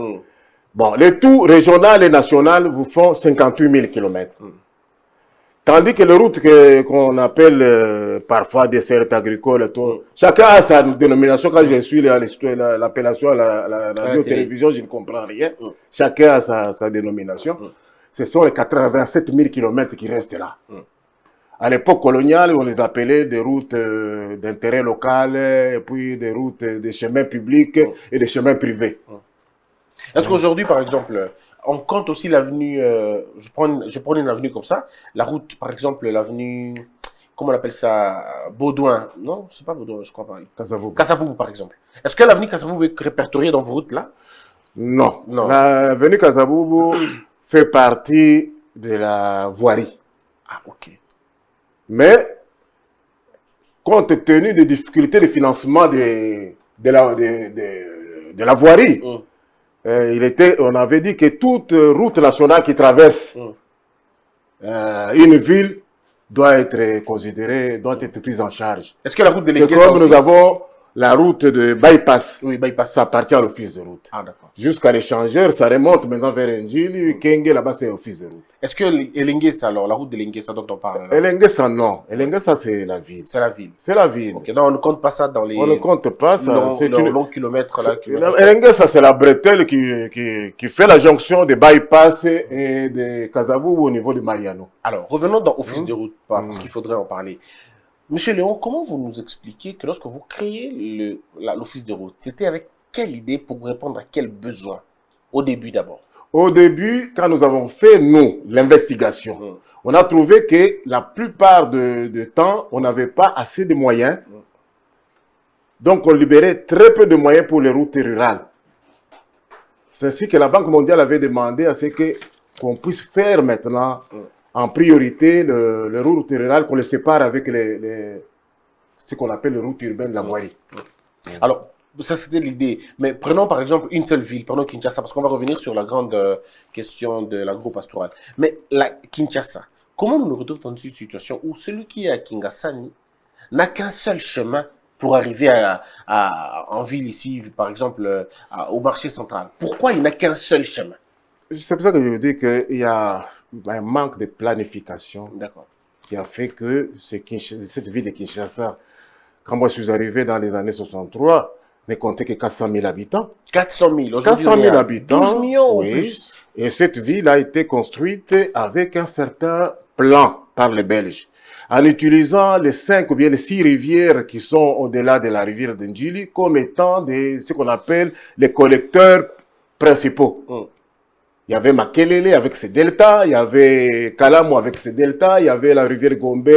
Speaker 4: Bon, les tout régionales et nationales vous font 58 000 km. Tandis que les routes qu'on appelle parfois dessertes agricoles, chacun a sa dénomination. Quand je suis l'appellation à la radio-télévision, je ne comprends rien. Chacun a sa dénomination. Ce sont les 87 000 km qui restent là. À l'époque coloniale, on les appelait des routes d'intérêt local, et puis des routes, des chemins publics et des chemins privés.
Speaker 3: Est-ce qu'aujourd'hui, par exemple, on compte aussi l'avenue, je prends une avenue comme ça, la route, par exemple, l'avenue, comment on appelle ça, Baudouin, non, c'est pas Baudouin, je crois pas. Kasavubu, par exemple. Est-ce que l'avenue Kasavubu est répertoriée dans vos routes là?
Speaker 4: Non. L'avenue Kasavubu fait partie de la voirie.
Speaker 3: Ah, ok.
Speaker 4: Mais, compte tenu des difficultés de financement de la voirie, on avait dit que toute route nationale qui traverse une ville doit être considérée, doit être prise en charge.
Speaker 3: Est-ce que la route de
Speaker 4: C'est comme nous avons la route de bypass.
Speaker 3: Oui, bypass.
Speaker 4: Ça appartient à l'office de route.
Speaker 3: Ah, d'accord.
Speaker 4: Jusqu'à l'échangeur, ça remonte maintenant vers Njili. Kenge, là-bas, c'est l'office de route.
Speaker 3: Est-ce que Elengesa, alors, la route de Elengesa dont on parle là?
Speaker 4: Elengesa, non. Elengesa, c'est la ville.
Speaker 3: C'est la ville.
Speaker 4: C'est la ville.
Speaker 3: Ok, non, on ne compte pas ça dans les...
Speaker 4: On ne compte pas ça.
Speaker 3: C'est une long kilomètre là.
Speaker 4: Elengesa, c'est la bretelle qui fait la jonction des bypass et de Kasavubu au niveau de Mariano.
Speaker 3: Alors, revenons dans l'office de route, parce qu'il faudrait en parler. Monsieur Léon, comment vous nous expliquez que lorsque vous créez l'office de route, c'était avec quelle idée pour répondre à quel besoin? Au début d'abord.
Speaker 4: Au début, quand nous avons fait, nous, l'investigation, on a trouvé que la plupart de temps, on n'avait pas assez de moyens. Donc, on libérait très peu de moyens pour les routes rurales. C'est ainsi que la Banque mondiale avait demandé à ce qu'on puisse faire maintenant en priorité les routes rurales, qu'on les sépare avec ce qu'on appelle les routes urbaines de la voirie.
Speaker 3: Alors, ça c'était l'idée. Mais prenons par exemple une seule ville, prenons Kinshasa, parce qu'on va revenir sur la grande question de l'agro-pastorale. Mais Kinshasa, comment nous nous retrouvons dans une situation où celui qui est à Kingasani n'a qu'un seul chemin pour arriver en ville ici, par exemple au marché central? Pourquoi il n'a qu'un seul chemin?
Speaker 4: C'est pour ça que je veux dire qu'il y a un manque de planification qui a fait que cette ville de Kinshasa, quand moi je suis arrivé dans les années 63, ne comptait que 400 000 habitants.
Speaker 3: 400 000, aujourd'hui
Speaker 4: 400 000 habitants.
Speaker 3: 12 millions ou plus.
Speaker 4: Et cette ville a été construite avec un certain plan par les Belges, en utilisant les 5 ou bien les 6 rivières qui sont au-delà de la rivière d'Ndjili comme étant ce qu'on appelle les collecteurs principaux. Il y avait Makelele avec ses deltas, il y avait Kalamu avec ses deltas, il y avait la rivière Gombe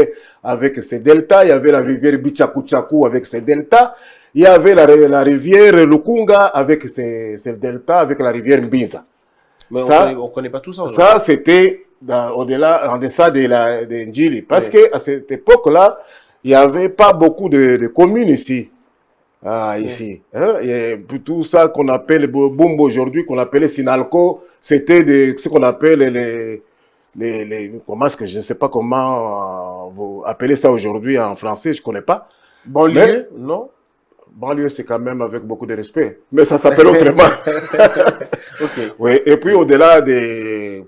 Speaker 4: avec ses deltas, il y avait la rivière Bichakuchaku avec ses deltas, il y avait la rivière Lukunga avec ses deltas, avec la rivière Mbinza.
Speaker 3: Mais on ne connaît pas tout ça.
Speaker 4: Ça, c'était au-delà, en deçà de Ndjili. Parce qu'à cette époque-là, il n'y avait pas beaucoup de communes ici. Ici. Hein? Et tout ça qu'on appelle Bumbo aujourd'hui, qu'on appelait Sinalco, c'était ce qu'on appelle comment est-ce que je ne sais pas comment vous appelez ça aujourd'hui en français, je ne connais pas.
Speaker 3: Banlieue, non?
Speaker 4: Banlieue, c'est quand même avec beaucoup de respect. Mais ça s'appelle autrement. Oui, et puis au-delà de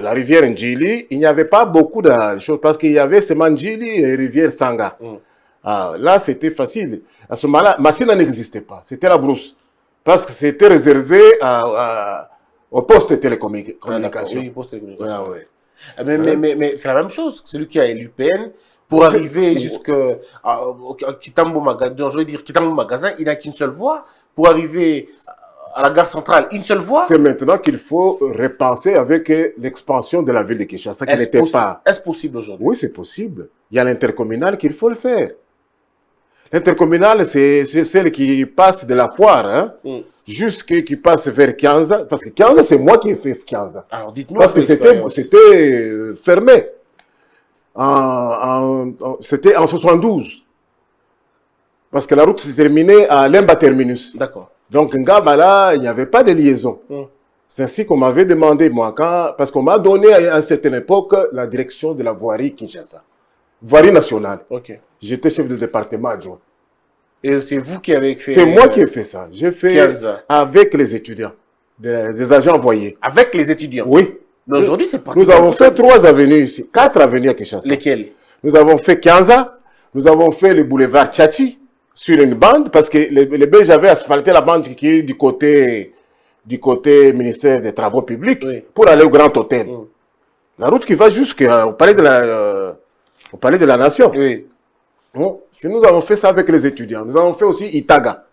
Speaker 4: la rivière Ndjili, il n'y avait pas beaucoup de choses parce qu'il y avait seulement Ndjili et rivière Sanga. Là, c'était facile. À ce moment-là, Massina n'existait pas. C'était la brousse. Parce que c'était réservé au poste de télécommunication.
Speaker 3: Oui, poste de télécommunication. Mais c'est la même chose. Celui qui a l'UPN, pour arriver jusqu'à Kitambo Magasin, je veux dire Kitambo Magasin, il n'a qu'une seule voie. Pour arriver à la gare centrale, une seule voie.
Speaker 4: C'est maintenant qu'il faut repenser avec l'expansion de la ville de Kinshasa qui n'était pas.
Speaker 3: Est-ce possible aujourd'hui?
Speaker 4: Oui, c'est possible. Il y a l'intercommunal qu'il faut le faire. L'intercommunal, c'est celle qui passe de la foire, qui passe vers Kianza. Parce que Kianza, c'est moi qui ai fait Kianza.
Speaker 3: Alors, dites-nous.
Speaker 4: Parce que c'était fermé. C'était en 72. Parce que la route s'est terminée à Lemba Terminus.
Speaker 3: D'accord.
Speaker 4: Donc, Ngabala, il n'y avait pas de liaison. C'est ainsi qu'on m'avait demandé, moi, parce qu'on m'a donné à une certaine époque la direction de la voirie Kinshasa. Voirie nationale.
Speaker 3: Ok.
Speaker 4: J'étais chef de département adjoint.
Speaker 3: Et c'est vous qui avez fait...
Speaker 4: C'est moi qui ai fait ça. J'ai fait
Speaker 3: Kianza.
Speaker 4: avec les étudiants, des agents envoyés.
Speaker 3: Avec les étudiants.
Speaker 4: Oui.
Speaker 3: Mais aujourd'hui, c'est parti.
Speaker 4: Nous avons fait 3 avenues ici, 4 avenues à Kinshasa.
Speaker 3: Lesquels?
Speaker 4: Nous avons fait Kianza, nous avons fait le boulevard Tchati sur une bande, parce que les Belges avaient asphalté la bande qui est du côté ministère des Travaux Publics,
Speaker 3: Oui.
Speaker 4: pour aller au Grand Hôtel.
Speaker 3: Mm.
Speaker 4: La route qui va jusqu'au palais de la Nation.
Speaker 3: Oui.
Speaker 4: Bon, si nous avons fait ça avec les étudiants. Nous avons fait aussi Itaga.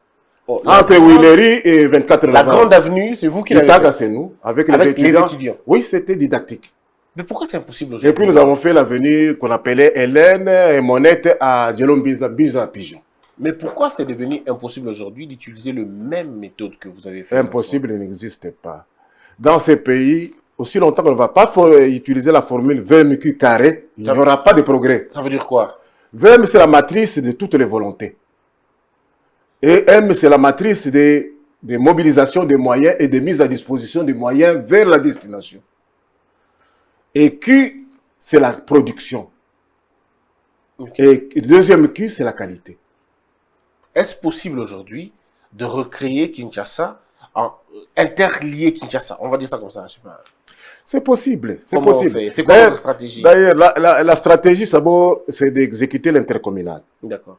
Speaker 3: Oh,
Speaker 4: Entre Willery et 24
Speaker 3: la
Speaker 4: novembre.
Speaker 3: grande avenue, c'est vous qui l'avez
Speaker 4: Itaga,
Speaker 3: fait.
Speaker 4: c'est nous, avec
Speaker 3: Avec
Speaker 4: les étudiants.
Speaker 3: les étudiants.
Speaker 4: Oui, c'était didactique.
Speaker 3: Mais pourquoi c'est impossible
Speaker 4: Et
Speaker 3: aujourd'hui?
Speaker 4: puis nous avons fait l'avenue qu'on appelait Hélène et Monette à Djelom Biza Pigeon.
Speaker 3: Mais pourquoi c'est devenu impossible aujourd'hui d'utiliser le même méthode que vous avez fait?
Speaker 4: Impossible, il n'existe pas. Dans ces pays, aussi longtemps qu'on ne va pas utiliser la formule VMQ carré, il n'y aura pas de progrès.
Speaker 3: Ça veut dire quoi?
Speaker 4: VM, c'est la matrice de toutes les volontés. Et M, c'est la matrice des mobilisations des moyens et des mises à disposition des moyens vers la destination. Et Q, c'est la production.
Speaker 3: Okay.
Speaker 4: Et deuxième Q, c'est la qualité.
Speaker 3: Est-ce possible aujourd'hui de recréer Kinshasa, interlier Kinshasa? On va dire ça comme ça, je sais pas.
Speaker 4: C'est possible. C'est
Speaker 3: Comment
Speaker 4: possible.
Speaker 3: on fait? C'est quoi votre stratégie?
Speaker 4: D'ailleurs, la stratégie, c'est d'exécuter l'intercommunal.
Speaker 3: D'accord.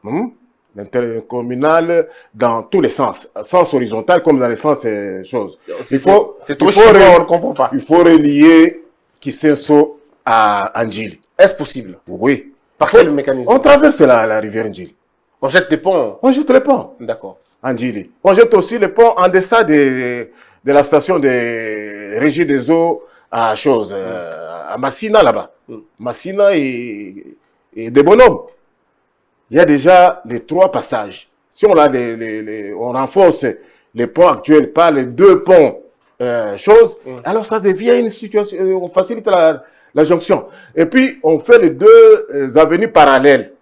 Speaker 4: L'intercommunal dans tous les sens. Sens horizontal comme dans les sens choses.
Speaker 3: C'est trop chiant, on ne comprend pas.
Speaker 4: Il faut relier Kisenso à Anjili.
Speaker 3: Est-ce possible?
Speaker 4: Oui.
Speaker 3: Par quel mécanisme?
Speaker 4: On traverse la rivière Anjili.
Speaker 3: On jette des ponts?
Speaker 4: On jette les ponts.
Speaker 3: D'accord.
Speaker 4: Anjili. On jette aussi les ponts en deçà de la station de régie des eaux à Massina là-bas. Massina et des bonhommes. Il y a déjà les 3 passages. Si on a on renforce les ponts actuels par les 2 ponts alors ça devient une situation, on facilite la jonction. Et puis on fait les 2 avenues parallèles.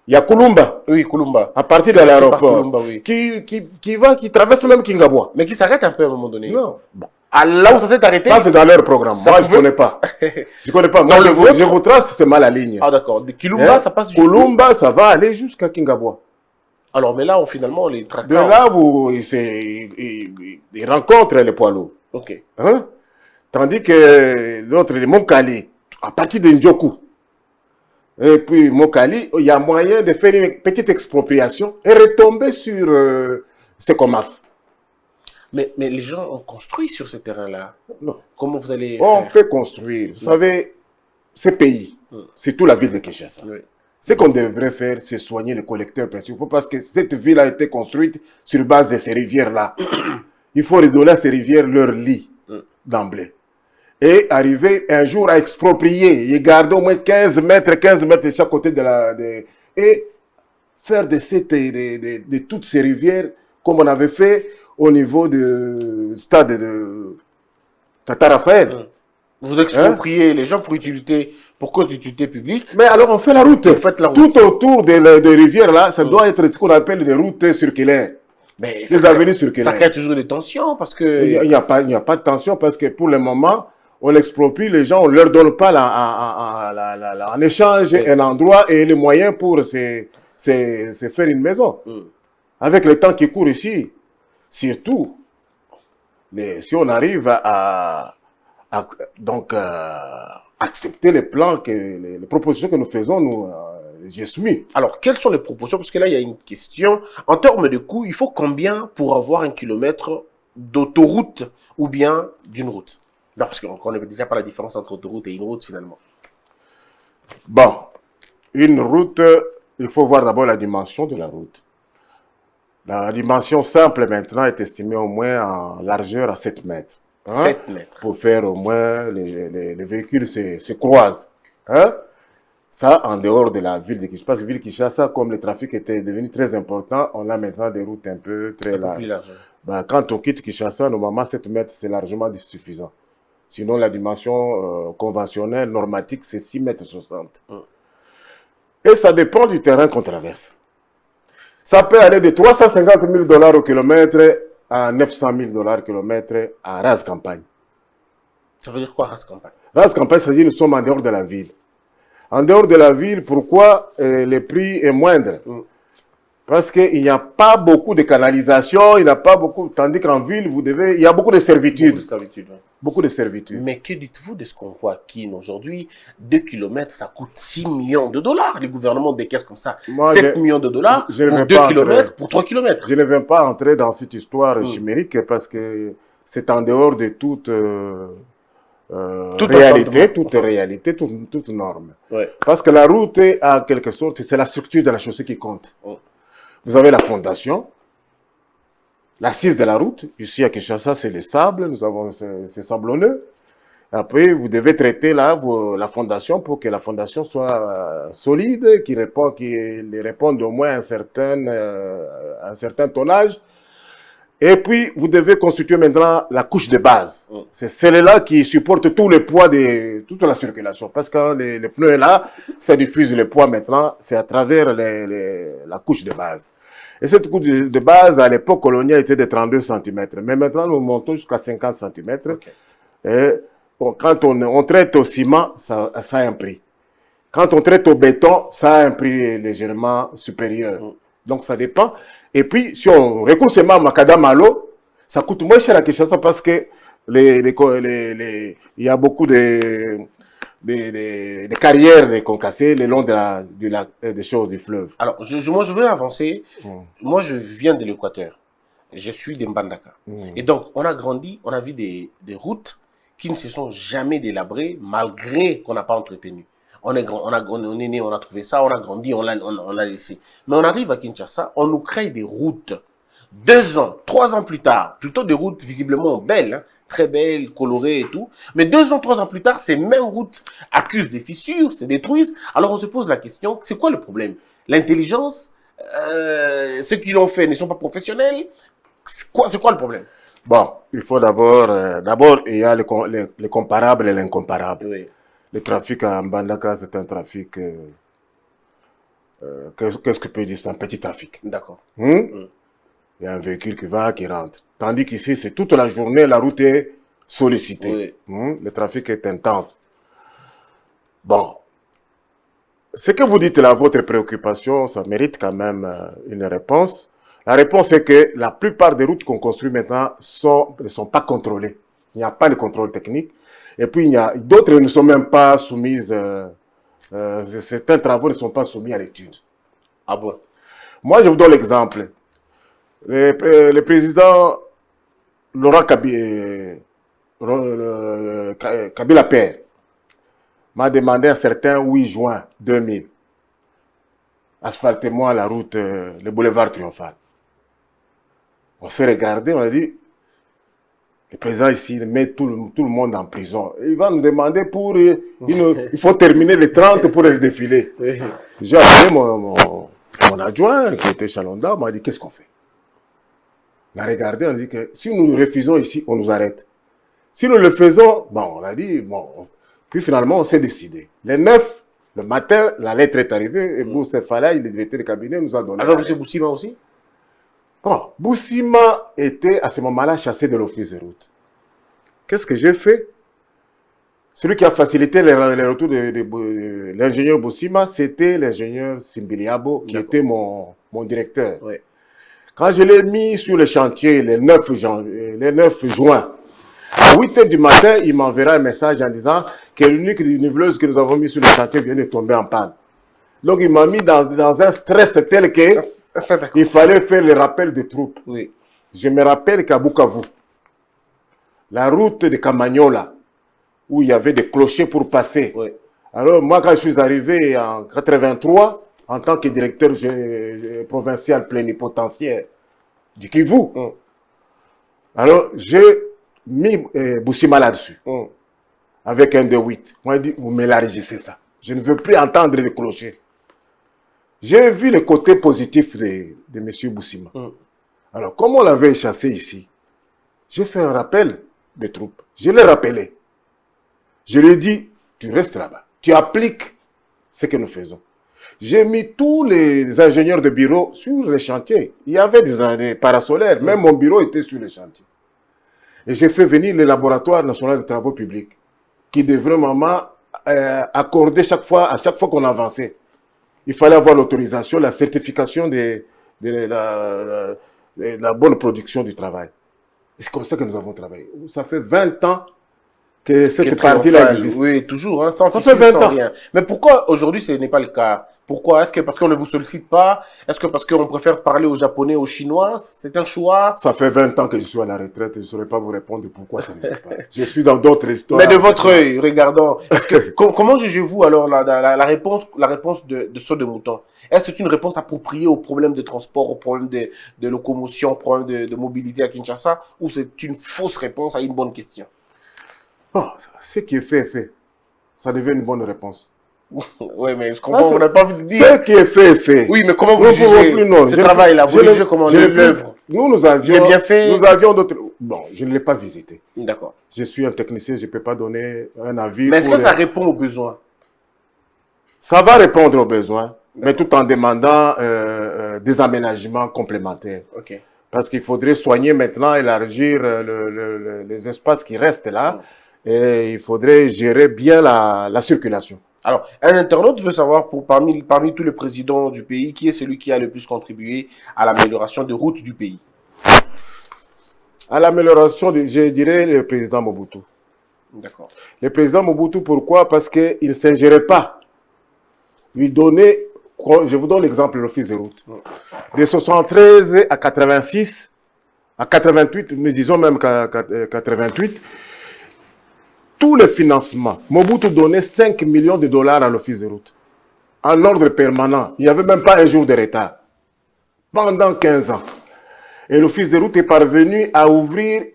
Speaker 4: Il y a Kulumba.
Speaker 3: Oui, Kulumba.
Speaker 4: À partir de l'aéroport.
Speaker 3: Kulumba, oui.
Speaker 4: Qui traverse même Kingabwa.
Speaker 3: Mais qui s'arrête un peu à un moment donné.
Speaker 4: Non. Bon.
Speaker 3: Là où ça s'est arrêté?
Speaker 4: Ça, c'est dans leur programme. Moi, je ne connais pas. Je ne connais pas. Moi, je vous trace, c'est mal la ligne.
Speaker 3: Ah, d'accord. De Kulumba, ça passe jusqu'où?
Speaker 4: Kulumba, ça va aller jusqu'à Kingabwa.
Speaker 3: Alors, mais là, finalement, les
Speaker 4: De
Speaker 3: tracteurs...
Speaker 4: là, ils rencontrent les poids lourds.
Speaker 3: Ok.
Speaker 4: Hein? Tandis que l'autre, le Mokali, à partir de Ndjoku, et puis Mokali, il y a moyen de faire une petite expropriation et retomber sur ce COMAF.
Speaker 3: Mais les gens ont construit sur ce terrain-là.
Speaker 4: Non.
Speaker 3: Comment vous allez
Speaker 4: On
Speaker 3: faire?
Speaker 4: peut construire. Vous savez, ces pays, surtout la ville de Kinshasa,
Speaker 3: Oui.
Speaker 4: ce qu'on devrait faire, c'est soigner les collecteurs principaux parce que cette ville a été construite sur base de ces rivières-là. Il faut redonner à ces rivières leur lit d'emblée. Et arriver un jour à exproprier et garder au moins 15 mètres de chaque côté et faire de toutes ces rivières comme on avait fait au niveau du stade de Tata Raphaël.
Speaker 3: Vous expropriez les gens pour cause d'utilité publique.
Speaker 4: Mais alors on fait la route.
Speaker 3: Vous faites la route.
Speaker 4: Tout autour des rivières là, ça doit être ce qu'on appelle des routes circulaires.
Speaker 3: Mais
Speaker 4: Des avenues circulaires.
Speaker 3: ça crée toujours des tensions parce que...
Speaker 4: Il n'y a pas de tension parce que pour le moment, on exproprie les gens, on ne leur donne pas en échange un endroit et les moyens pour se faire une maison. Avec le temps qui court ici, surtout, si on arrive à accepter les plans, les propositions que nous faisons, nous, j'ai soumis.
Speaker 3: Alors, quelles sont les proportions? Parce que là, il y a une question. En termes de coût, il faut combien pour avoir 1 kilomètre d'autoroute ou bien d'une route? Non, parce qu'on ne connaît déjà pas la différence entre autoroute et une route, finalement.
Speaker 4: Bon, une route, il faut voir d'abord la dimension de la route. La dimension simple maintenant est estimée au moins en largeur à 7 mètres.
Speaker 3: 7 mètres.
Speaker 4: Pour faire au moins les véhicules se croisent. Hein? Ça, en dehors de la ville de Kinshasa. Parce que la ville de Kinshasa, comme le trafic était devenu très important, on a maintenant des routes un peu très larges.
Speaker 3: Plus large.
Speaker 4: Ben, quand on quitte Kinshasa, normalement 7 mètres, c'est largement suffisant. Sinon, la dimension conventionnelle, normatique, c'est 6 mètres 60. Et ça dépend du terrain qu'on traverse. Ça peut aller de 350 000 $ au kilomètre à 900 000 $ km à Ras Campagne.
Speaker 3: Ça veut dire quoi, Ras Campagne?
Speaker 4: Ras Campagne, c'est-à-dire que nous sommes en dehors de la ville. En dehors de la ville, pourquoi le prix est moindre? Parce qu'il n'y a pas beaucoup de canalisation, il n'y a pas beaucoup, tandis qu'en ville, il y a beaucoup de servitudes. Beaucoup de servitudes.
Speaker 3: Mais que dites-vous de ce qu'on voit à Kin aujourd'hui? 2 km, ça coûte 6 millions de dollars. Les gouvernements décaissent comme ça.
Speaker 4: Moi,
Speaker 3: 7 millions de dollars pour 2 km, pour 3 km.
Speaker 4: Je ne vais pas entrer dans cette histoire chimérique parce que c'est en dehors de toute réalité, toute norme.
Speaker 3: Ouais.
Speaker 4: Parce que la route, en quelque sorte, c'est la structure de la chaussée qui compte. Vous avez la fondation, l'assise de la route. Ici à Kinshasa, c'est le sable, nous avons c'est sablonneux. Après, vous devez traiter la fondation pour que la fondation soit solide, qu'il réponde au moins à un certain tonnage. Et puis, vous devez constituer maintenant la couche de base. C'est celle-là qui supporte tout le poids de toute la circulation. Parce que les pneus là, ça diffuse le poids maintenant, c'est à travers la couche de base. Et cette couche de base, à l'époque coloniale, était de 32 cm. Mais maintenant, nous montons jusqu'à 50 cm. Okay. Et bon, quand on traite au ciment, ça a un prix. Quand on traite au béton, ça a un prix légèrement supérieur. Donc, ça dépend. Et puis, si on recourt seulement à macadam à l'eau, ça coûte moins cher à Kinshasa parce que il y a beaucoup de carrières concassées le long du fleuve.
Speaker 3: Alors, moi, je veux avancer. Moi, je viens de l'Équateur. Je suis de Mbandaka. Et donc, on a grandi, on a vu des routes qui ne se sont jamais délabrées malgré qu'on n'a pas entretenu. On est né, on a trouvé ça, on a grandi, on l'a laissé. Mais on arrive à Kinshasa, on nous crée des routes. 2 ans, 3 ans plus tard, plutôt des routes visiblement belles, hein, très belles, colorées et tout. Mais 2 ans, 3 ans plus tard, ces mêmes routes accusent des fissures, se détruisent. Alors on se pose la question, c'est quoi le problème? L'intelligence, ceux qui l'ont fait ne sont pas professionnels. C'est quoi le problème?
Speaker 4: Bon, il faut d'abord, il y a le comparable et l'incomparable.
Speaker 3: Oui.
Speaker 4: Le trafic à Mbandaka, c'est un trafic, qu'est-ce que je peux dire? C'est un petit trafic.
Speaker 3: D'accord.
Speaker 4: Il y a un véhicule qui va, qui rentre. Tandis qu'ici, c'est toute la journée, la route est sollicitée.
Speaker 3: Oui.
Speaker 4: Le trafic est intense. Bon. Ce que vous dites là, votre préoccupation, ça mérite quand même une réponse. La réponse est que la plupart des routes qu'on construit maintenant ne sont pas contrôlées. Il n'y a pas de contrôle technique. Et puis, d'autres ne sont même pas soumises. Certains travaux ne sont pas soumis à l'étude.
Speaker 3: Ah bon?
Speaker 4: Moi, je vous donne l'exemple. Le président Laurent Kabila Père m'a demandé un certain 8 juin 2000, asphaltez-moi la route, le boulevard Triomphal. On s'est regardé, on a dit, le président ici met tout le monde en prison. Il va nous demander il faut terminer les 30 pour le défilé. Oui. J'ai appelé mon adjoint qui était Chalonda, il m'a dit, qu'est-ce qu'on fait? On a regardé, on a dit que si nous refusons ici, on nous arrête. Si nous le faisons, bon, on a dit, bon, puis finalement, on s'est décidé. Le 9, le matin, la lettre est arrivée, et Boussé Falaï, le directeur du cabinet, nous a donné.
Speaker 3: Avec M. Boussima aussi?
Speaker 4: Bon, Boussima était à ce moment-là chassé de l'office de route. Qu'est-ce que j'ai fait? Celui qui a facilité le retour de l'ingénieur Boussima, c'était l'ingénieur Simbiliabo, qui était mon directeur. Oui. Quand je l'ai mis sur le chantier le 9 juin, à 8 h du matin, il m'enverra un message en disant que l'unique niveleuse que nous avons mis sur le chantier vient de tomber en panne. Donc il m'a mis dans un stress tel que il fallait faire le rappel des troupes.
Speaker 3: Oui.
Speaker 4: Je me rappelle qu'à Bukavu, la route de Kamagnola, où il y avait des clochers pour passer.
Speaker 3: Oui.
Speaker 4: Alors moi, quand je suis arrivé en 83, en tant que directeur provincial plénipotentiaire du Kivu, alors j'ai mis Boussima là-dessus, avec un D8. Moi, il dit, vous m'élargissez ça. Je ne veux plus entendre les clochers. J'ai vu le côté positif de M. Boussima. Alors, comme on l'avait chassé ici, j'ai fait un rappel des troupes. Je l'ai rappelé. Je lui ai dit, tu restes là-bas. Tu appliques ce que nous faisons. J'ai mis tous les ingénieurs de bureau sur les chantiers. Il y avait des parasolaires. Même mon bureau était sur les chantiers. Et j'ai fait venir le laboratoire national de travaux publics qui devrait vraiment accorder à chaque fois qu'on avançait. Il fallait avoir l'autorisation, la certification de la bonne production du travail. C'est comme ça que nous avons travaillé. Ça fait 20 ans que cette partie-là existe.
Speaker 3: Oui, toujours, hein, sans
Speaker 4: Ça
Speaker 3: fissure,
Speaker 4: fait 20
Speaker 3: sans
Speaker 4: ans.
Speaker 3: rien. Mais pourquoi aujourd'hui ce n'est pas le cas? Pourquoi? Est-ce que parce qu'on ne vous sollicite pas? Est-ce que parce qu'on préfère parler aux Japonais, aux Chinois? C'est un choix?
Speaker 4: Ça fait 20 ans que je suis à la retraite et je ne saurais pas vous répondre pourquoi ça ne fait pas. Je suis dans d'autres histoires.
Speaker 3: Mais de votre œil, regardons. Comment jugez-vous alors la réponse de Saut de Mouton? Est-ce que c'est une réponse appropriée aux problèmes de transport, aux problèmes de locomotion, aux problèmes de mobilité à Kinshasa, ou c'est une fausse réponse à une bonne question?
Speaker 4: Bon, ce qui est fait est fait. Ça devient une bonne réponse.
Speaker 3: Oui, mais je comprends, on n'a pas envie de dire.
Speaker 4: Ce qui est fait est fait.
Speaker 3: Oui, mais comment vous
Speaker 4: Nous
Speaker 3: jugez
Speaker 4: pouvons plus, non.
Speaker 3: ce travail-là? Vous jugez comment l'œuvre?
Speaker 4: Nous avions,
Speaker 3: Il est bien fait.
Speaker 4: Nous avions d'autres. Bon, je ne l'ai pas visité.
Speaker 3: D'accord.
Speaker 4: Je suis un technicien, je ne peux pas donner un avis.
Speaker 3: Mais est-ce que ça répond aux besoins?
Speaker 4: Ça va répondre aux besoins, mais tout en demandant des aménagements complémentaires.
Speaker 3: Ok.
Speaker 4: Parce qu'il faudrait soigner maintenant, élargir les espaces qui restent là. Et il faudrait gérer bien la circulation.
Speaker 3: Alors, un internaute veut savoir, parmi tous les présidents du pays, qui est celui qui a le plus contribué à l'amélioration des routes du pays?
Speaker 4: À l'amélioration, je dirais le président Mobutu.
Speaker 3: D'accord.
Speaker 4: Le président Mobutu, pourquoi? Parce qu'il ne s'ingérait pas. Lui donner, je vous donne l'exemple de l'office des routes. De 73 à 86, à 88, mais disons même qu'à 88, tous les financements, Mobutu donnait 5 millions de dollars à l'office des routes. En ordre permanent. Il n'y avait même pas un jour de retard. Pendant 15 ans. Et l'office des routes est parvenu à ouvrir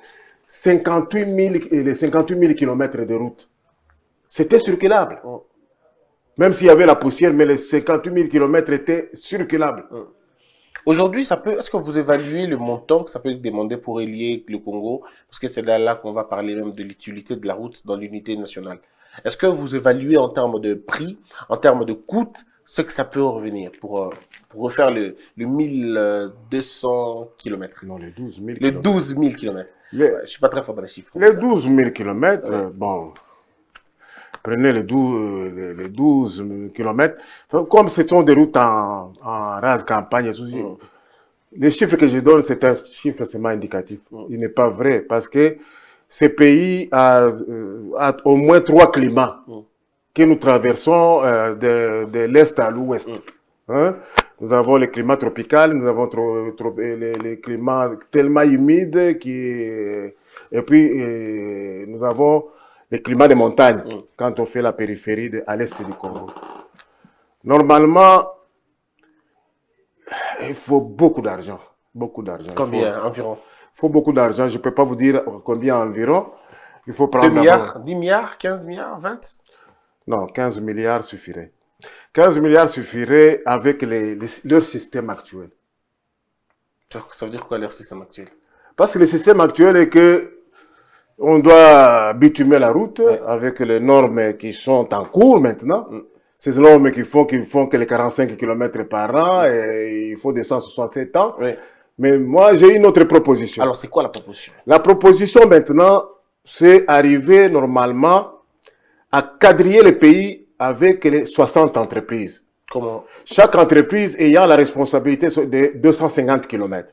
Speaker 4: 58 000 kilomètres de routes. C'était circulable. Même s'il y avait la poussière, mais les 58 000 kilomètres étaient circulables.
Speaker 3: Aujourd'hui, est-ce que vous évaluez le montant que ça peut demander pour relier le Congo? Parce que c'est là qu'on va parler même de l'utilité de la route dans l'unité nationale. Est-ce que vous évaluez en termes de prix, en termes de coût, ce que ça peut revenir pour refaire le 1200 km?
Speaker 4: Non, les 12 000
Speaker 3: Les 12 000 km. Je ne suis pas très fort dans les chiffres.
Speaker 4: Les 12 000 km, bon, prenez les 12 km. Comme ce sont des routes en rase campagne, les chiffres que je donne, c'est un chiffre seulement indicatif. Il n'est pas vrai parce que ce pays a au moins 3 climats que nous traversons de l'est à l'ouest. Hein? Nous avons le climat tropical, nous avons les climats tellement humides et puis nous avons le climat de montagne quand on fait la périphérie à l'est du Congo. Normalement, il faut beaucoup d'argent. Beaucoup d'argent.
Speaker 3: Combien environ?
Speaker 4: Il faut beaucoup d'argent. Je ne peux pas vous dire combien environ. Il faut prendre
Speaker 3: 2 milliards, 10 milliards, 15 milliards, 20?
Speaker 4: Non, 15 milliards suffirait. 15 milliards suffirait avec leur système actuel.
Speaker 3: Ça veut dire quoi leur système actuel?
Speaker 4: Parce que le système actuel est que on doit bitumer la route avec les normes qui sont en cours maintenant. Ces normes qui font que les 45 km par an et il faut des 167 ans. Mais moi, j'ai une autre proposition.
Speaker 3: Alors, c'est quoi la proposition?
Speaker 4: La proposition maintenant, c'est arriver normalement à quadriller le pays avec les 60 entreprises.
Speaker 3: Comment?
Speaker 4: Chaque entreprise ayant la responsabilité de 250 km.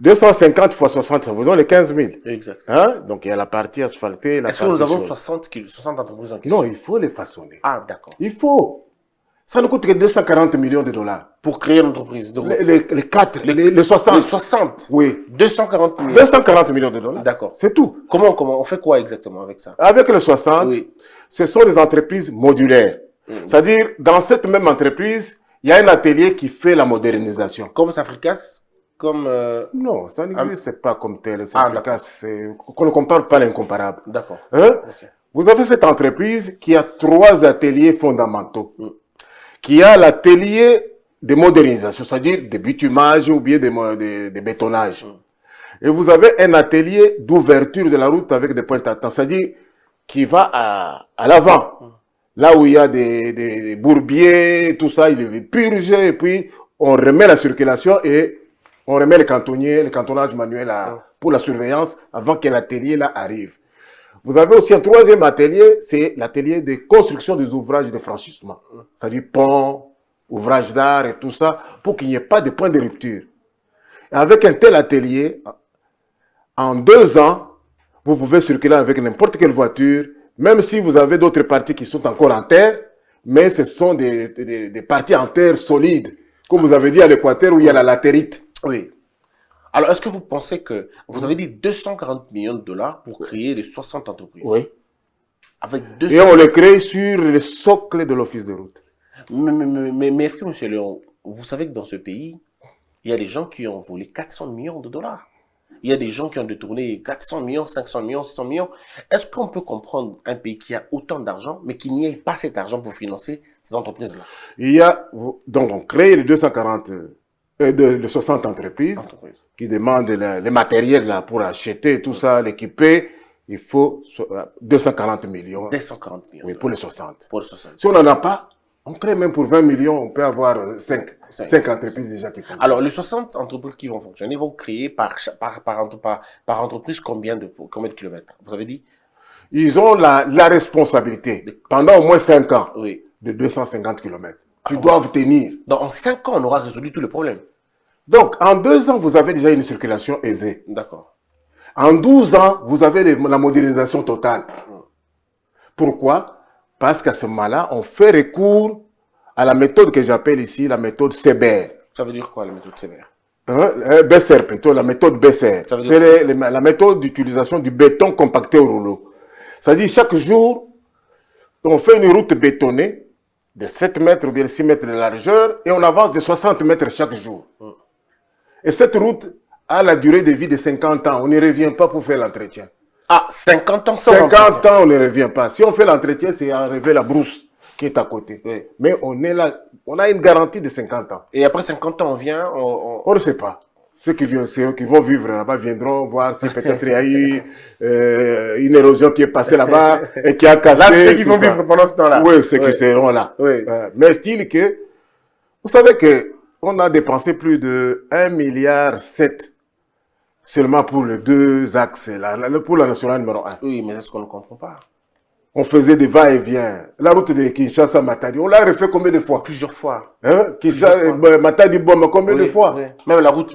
Speaker 4: 250 fois 60, ça vous donne les 15 000.
Speaker 3: Exact.
Speaker 4: Hein? Donc il y a la partie asphaltée.
Speaker 3: Est-ce que nous avons 60 entreprises en question?
Speaker 4: Non, il faut les façonner.
Speaker 3: Ah, d'accord.
Speaker 4: Il faut. Ça ne coûte que 240 millions de dollars.
Speaker 3: Pour créer une entreprise de route.
Speaker 4: Les 4, les 60.
Speaker 3: Les 60?
Speaker 4: Oui.
Speaker 3: 240 millions.
Speaker 4: 240 millions de dollars.
Speaker 3: D'accord.
Speaker 4: C'est tout.
Speaker 3: Comment on fait quoi exactement avec ça?
Speaker 4: Avec les 60, ce sont des entreprises modulaires. C'est-à-dire, dans cette même entreprise, il y a un atelier qui fait la modernisation.
Speaker 3: Comme Safricas? Comme
Speaker 4: Non, ça n'existe pas comme tel. Safricas, qu'on ne compare pas l'incomparable.
Speaker 3: D'accord.
Speaker 4: Hein? Vous avez cette entreprise qui a 3 ateliers fondamentaux. Qui a l'atelier de modernisation, c'est-à-dire de bitumage ou bien de bétonnage. Et vous avez un atelier d'ouverture de la route avec des pointes à temps, c'est-à-dire qui va à l'avant. là où il y a des bourbiers, tout ça, il est purgé, et puis on remet la circulation et on remet le cantonnier, le cantonnage manuel pour la surveillance avant que l'atelier là arrive. Vous avez aussi un troisième atelier, c'est l'atelier de construction des ouvrages de franchissement. C'est-à-dire pont, ouvrages d'art et tout ça, pour qu'il n'y ait pas de point de rupture. Et avec un tel atelier, en 2 ans, vous pouvez circuler avec n'importe quelle voiture, même si vous avez d'autres parties qui sont encore en terre, mais ce sont des parties en terre solides, comme vous avez dit à l'Équateur où il y a la latérite.
Speaker 3: Oui. Alors, est-ce que vous pensez que... Vous avez dit 240 millions de dollars pour créer les 60 entreprises.
Speaker 4: Oui.
Speaker 3: Avec 200...
Speaker 4: Et on les crée sur le socle de l'office de route.
Speaker 3: Mais est-ce que, monsieur Léon, vous savez que dans ce pays, il y a des gens qui ont volé 400 millions de dollars. Il y a des gens qui ont détourné 400 millions, 500 millions, 600 millions. Est-ce qu'on peut comprendre un pays qui a autant d'argent, mais qui n'y ait pas cet argent pour financer ces entreprises-là?
Speaker 4: Il y a... Donc, on crée les 240... les 60 entreprises qui demandent le matériel là, pour acheter tout ça, l'équiper. Il faut 240 millions.
Speaker 3: 240 millions.
Speaker 4: Oui, pour les 60.
Speaker 3: Pour les 60.
Speaker 4: Si on n'en a pas, on crée même pour 20 millions, on peut avoir 5 entreprises déjà qui fonctionnent.
Speaker 3: Alors, les 60 entreprises qui vont fonctionner vont créer par entreprise combien de kilomètres? Vous avez dit?
Speaker 4: Ils ont la responsabilité, pendant au moins 5 ans,
Speaker 3: oui,
Speaker 4: de 250 kilomètres. Ils doivent tenir.
Speaker 3: Donc, en 5 ans, on aura résolu tous les problèmes.
Speaker 4: Donc, en 2 ans, vous avez déjà une circulation aisée.
Speaker 3: D'accord.
Speaker 4: En 12 ans, vous avez la modernisation totale. Pourquoi? Parce qu'à ce moment-là, on fait recours à la méthode que j'appelle ici la méthode Seber.
Speaker 3: Ça veut dire quoi, la méthode Seber?
Speaker 4: Besser plutôt, la méthode Besser. C'est la méthode d'utilisation du béton compacté au rouleau. C'est-à-dire, chaque jour, on fait une route bétonnée de 7 mètres ou bien 6 mètres de largeur et on avance de 60 mètres chaque jour. Et cette route a la durée de vie de 50 ans. On ne revient pas pour faire l'entretien.
Speaker 3: Ah, 50 ans sans
Speaker 4: 50 ans, on ne revient pas. Si on fait l'entretien, c'est enlever la brousse qui est à côté.
Speaker 3: Oui.
Speaker 4: Mais on est là, on a une garantie de 50 ans.
Speaker 3: Et après 50 ans, on vient...
Speaker 4: On ne sait pas. Ceux qui vont vivre là-bas viendront voir si peut-être il y a eu une érosion qui est passée là-bas et qui a cassé.
Speaker 3: Là, c'est ceux qui vont vivre pendant ce temps-là.
Speaker 4: Oui, ceux qui seront là.
Speaker 3: Oui.
Speaker 4: Mais style que, vous savez qu'on a dépensé plus de 1,7 milliard seulement pour les 2 axes, là, pour la nationale numéro 1.
Speaker 3: Oui, mais c'est ce qu'on ne comprend pas.
Speaker 4: On faisait des va-et-vient. La route de Kinshasa Matadi, on l'a refait combien de fois?
Speaker 3: Plusieurs fois.
Speaker 4: Kinshasa Matadi Boma, combien de fois?
Speaker 3: Oui. Même la route,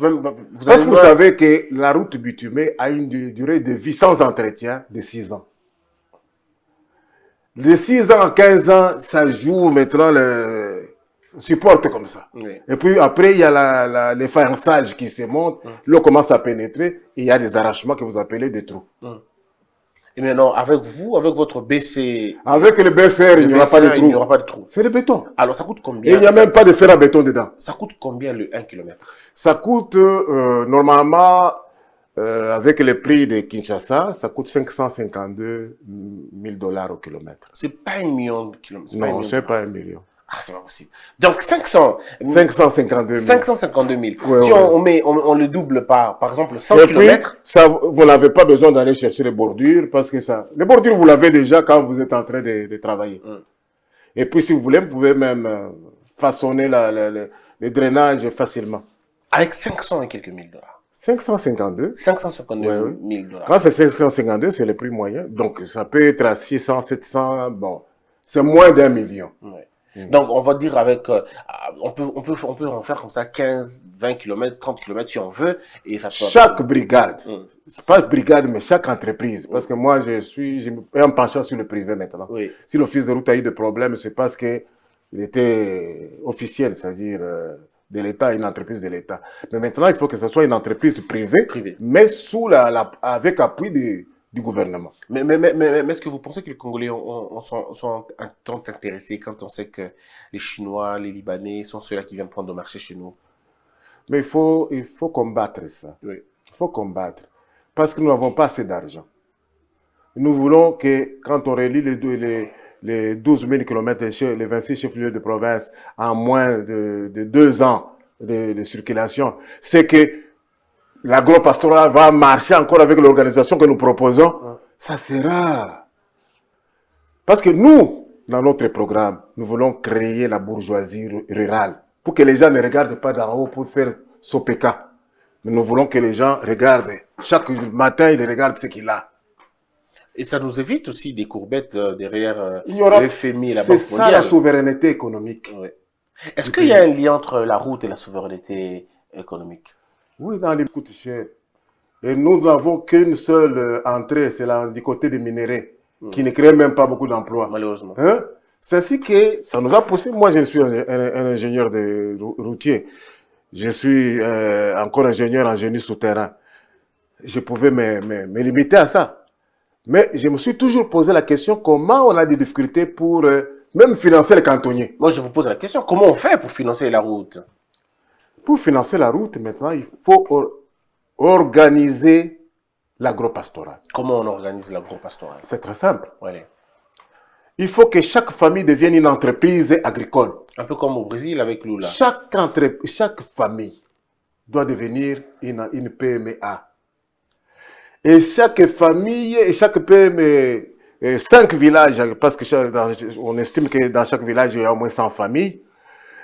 Speaker 4: Parce que vous savez que la route bitumée a une durée de vie sans entretien de 6 ans. De 6 ans à 15 ans, ça joue maintenant, supporte comme ça.
Speaker 3: Oui.
Speaker 4: Et puis après, il y a les faïençages qui se montent, l'eau commence à pénétrer, et il y a des arrachements que vous appelez des trous.
Speaker 3: Et maintenant, avec vous, avec votre BC...
Speaker 4: Avec le BCR, il n'y aura pas de trou.
Speaker 3: Il n'y aura pas de trou.
Speaker 4: C'est le béton.
Speaker 3: Alors, ça coûte
Speaker 4: Et
Speaker 3: combien?
Speaker 4: il n'y a même pas de fer à béton dedans.
Speaker 3: Ça coûte combien le 1 km?
Speaker 4: Ça coûte, normalement, avec le prix de Kinshasa, ça coûte 552 000 $ au kilomètre.
Speaker 3: C'est pas 1 million de kilomètres.
Speaker 4: Non, c'est pas 1 million.
Speaker 3: Ah, c'est pas possible. Donc,
Speaker 4: 552 000.
Speaker 3: 552 000.
Speaker 4: Ouais,
Speaker 3: Si
Speaker 4: ouais.
Speaker 3: on le double par exemple, 100
Speaker 4: Et
Speaker 3: km.
Speaker 4: puis, ça, vous n'avez pas besoin d'aller chercher les bordures parce que ça... Les bordures, vous l'avez déjà quand vous êtes en train de travailler. Et puis, si vous voulez, vous pouvez même façonner le drainage facilement.
Speaker 3: Avec 500 et quelques mille dollars.
Speaker 4: 552.
Speaker 3: 552
Speaker 4: Ouais,
Speaker 3: 000 dollars.
Speaker 4: Quand c'est 552, c'est le prix moyen. Donc, ça peut être à 600, 700, bon. C'est moins d'1 million.
Speaker 3: Ouais. Donc, on va dire avec, on peut en faire comme ça 15, 20 km, 30 km si on veut. Et ça peut...
Speaker 4: Chaque brigade, c'est pas brigade, mais chaque entreprise. Parce que moi, je me un penchant sur le privé maintenant.
Speaker 3: Oui.
Speaker 4: Si l'office de route a eu des problèmes, c'est parce qu'il était officiel, c'est-à-dire de l'État, une entreprise de l'État. Mais maintenant, il faut que ce soit une entreprise privée, mais sous avec appui du gouvernement.
Speaker 3: Mais est-ce que vous pensez que les Congolais sont intéressés quand on sait que les Chinois, les Libanais sont ceux-là qui viennent prendre le marché chez nous?
Speaker 4: Mais il faut combattre ça.
Speaker 3: Oui.
Speaker 4: Il faut combattre. Parce que nous n'avons pas assez d'argent. Nous voulons que quand on relie les 12 000 km, les 26 chefs-lieux de province en moins de 2 ans de circulation, c'est que l'agro-pastoral va marcher encore avec l'organisation que nous proposons. Ça sera... Parce que nous, dans notre programme, nous voulons créer la bourgeoisie rurale. Pour que les gens ne regardent pas d'en haut pour faire Sopeka. Mais nous voulons que les gens regardent. Chaque matin, ils regardent ce qu'il a.
Speaker 3: Et ça nous évite aussi des courbettes derrière
Speaker 4: Il y aura-
Speaker 3: le FMI et la
Speaker 4: C'est
Speaker 3: Banque
Speaker 4: ça
Speaker 3: mondiale.
Speaker 4: la souveraineté économique.
Speaker 3: Ouais. Est-ce qu'il y a un lien entre la route et la souveraineté économique?
Speaker 4: Oui, dans les coûts chers. Et nous n'avons qu'une seule entrée, c'est du côté des minéraux, qui ne crée même pas beaucoup d'emplois.
Speaker 3: Malheureusement.
Speaker 4: Hein? C'est ainsi que ça nous a poussé. Moi, je suis un ingénieur routier. Je suis encore ingénieur en génie souterrain. Je pouvais me limiter à ça. Mais je me suis toujours posé la question comment on a des difficultés pour même financer les cantonniers.
Speaker 3: Moi, je vous pose la question, comment on fait pour financer la route?
Speaker 4: Pour financer la route, maintenant, il faut organiser l'agropastoral.
Speaker 3: Comment on organise l'agro-pastoral?
Speaker 4: C'est très simple.
Speaker 3: Voilà.
Speaker 4: Il faut que chaque famille devienne une entreprise agricole.
Speaker 3: Un peu comme au Brésil avec Lula.
Speaker 4: Chaque famille doit devenir une PMA. Et chaque famille et chaque PME, 5 villages, parce que on estime que dans chaque village, il y a au moins 100 familles.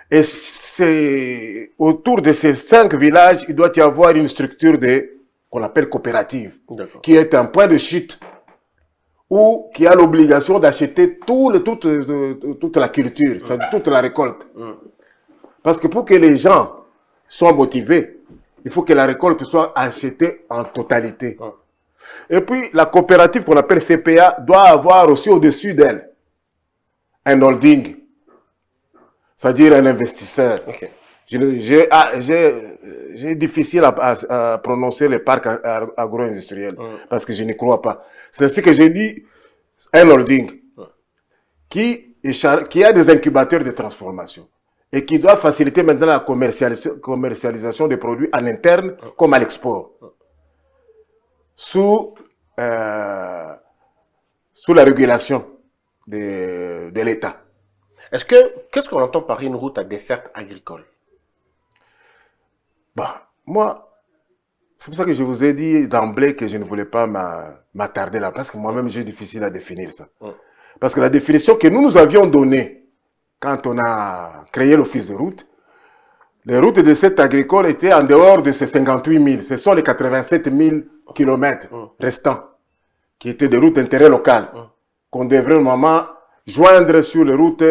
Speaker 4: Et c'est autour de ces 5 villages, il doit y avoir une structure qu'on appelle coopérative,
Speaker 3: D'accord.
Speaker 4: qui est un point de chute ou qui a l'obligation d'acheter toute la culture, c'est-à-dire toute la récolte. Parce que pour que les gens soient motivés, il faut que la récolte soit achetée en totalité. Et puis, la coopérative qu'on appelle CPA doit avoir aussi au-dessus d'elle un holding, c'est-à-dire un investisseur.
Speaker 3: Ok.
Speaker 4: J'ai difficile à prononcer les parcs agro-industriels parce que je n'y crois pas. C'est ce que j'ai dit, un holding qui a des incubateurs de transformation et qui doit faciliter maintenant la commercialisation des produits en interne comme à l'export sous la régulation de l'État.
Speaker 3: Qu'est-ce qu'on entend par une route à desserte agricole?
Speaker 4: Bah, moi, c'est pour ça que je vous ai dit d'emblée que je ne voulais pas m'attarder là, parce que moi-même, j'ai difficile à définir ça. Parce que la définition que nous avions donnée quand on a créé l'office de route, les routes de cette agricole étaient en dehors de ces 58 000. Ce sont les 87 000 kilomètres restants qui étaient des routes d'intérêt local qu'on devrait normalement joindre sur les routes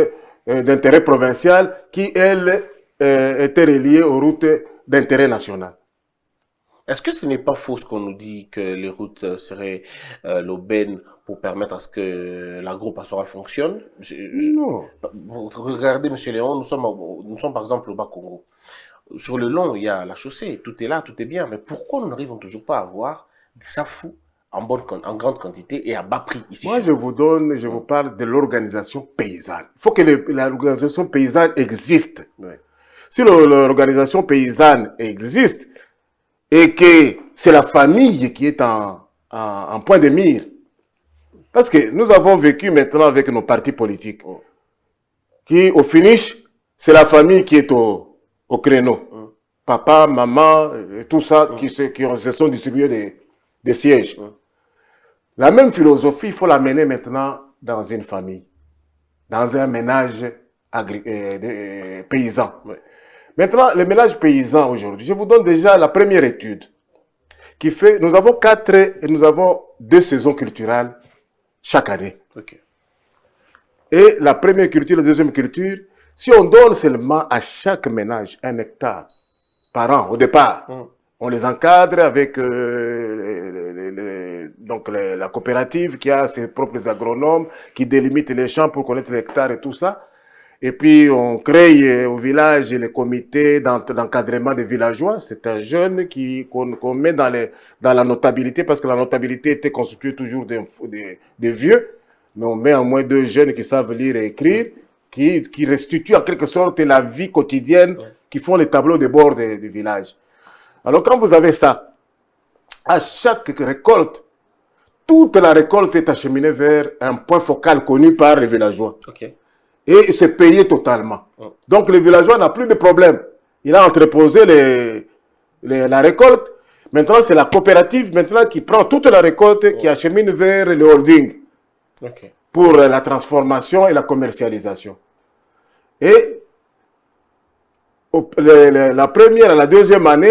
Speaker 4: d'intérêt provincial qui, elles, étaient reliées aux routes d'intérêt national.
Speaker 3: Est-ce que ce n'est pas faux ce qu'on nous dit que les routes seraient l'aubaine pour permettre à ce que l'agro-pastoral fonctionne?
Speaker 4: Non.
Speaker 3: Regardez, M. Léon, nous sommes par exemple au Bas-Congo. Sur le long, il y a la chaussée, tout est là, tout est bien. Mais pourquoi nous n'arrivons toujours pas à avoir des safou en grande quantité et à bas prix ici?
Speaker 4: Moi, je vous parle de l'organisation paysanne. Il faut que l'organisation paysanne existe.
Speaker 3: Ouais.
Speaker 4: Si l'organisation paysanne existe et que c'est la famille qui est en point de mire, parce que nous avons vécu maintenant avec nos partis politiques, qui au finish, c'est la famille qui est au créneau. Papa, maman, tout ça, qui se sont distribués des sièges. La même philosophie, il faut l'amener maintenant dans une famille, dans un ménage paysan.
Speaker 3: Ouais.
Speaker 4: Maintenant, le ménage paysan aujourd'hui, je vous donne déjà la première étude qui fait, nous avons 2 saisons culturelles chaque année.
Speaker 3: Okay.
Speaker 4: Et la première culture, la deuxième culture, si on donne seulement à chaque ménage 1 hectare par an au départ, on les encadre avec la coopérative qui a ses propres agronomes, qui délimitent les champs pour connaître l'hectare et tout ça. Et puis, on crée au village les comités d'encadrement des villageois. C'est un jeune qu'on met dans la notabilité, parce que la notabilité était constituée toujours des vieux. Mais on met en moins 2 jeunes qui savent lire et écrire, qui restituent en quelque sorte la vie quotidienne, qui font les tableaux de bord du village. Alors, quand vous avez ça, à chaque récolte, toute la récolte est acheminée vers un point focal connu par les villageois.
Speaker 3: Okay.
Speaker 4: Et c'est payé totalement. Donc, le villageois n'a plus de problème. Il a entreposé la récolte. Maintenant, c'est la coopérative maintenant qui prend toute la récolte, qui achemine vers le holding.
Speaker 3: Okay.
Speaker 4: pour la transformation et la commercialisation. Et la première et la deuxième année,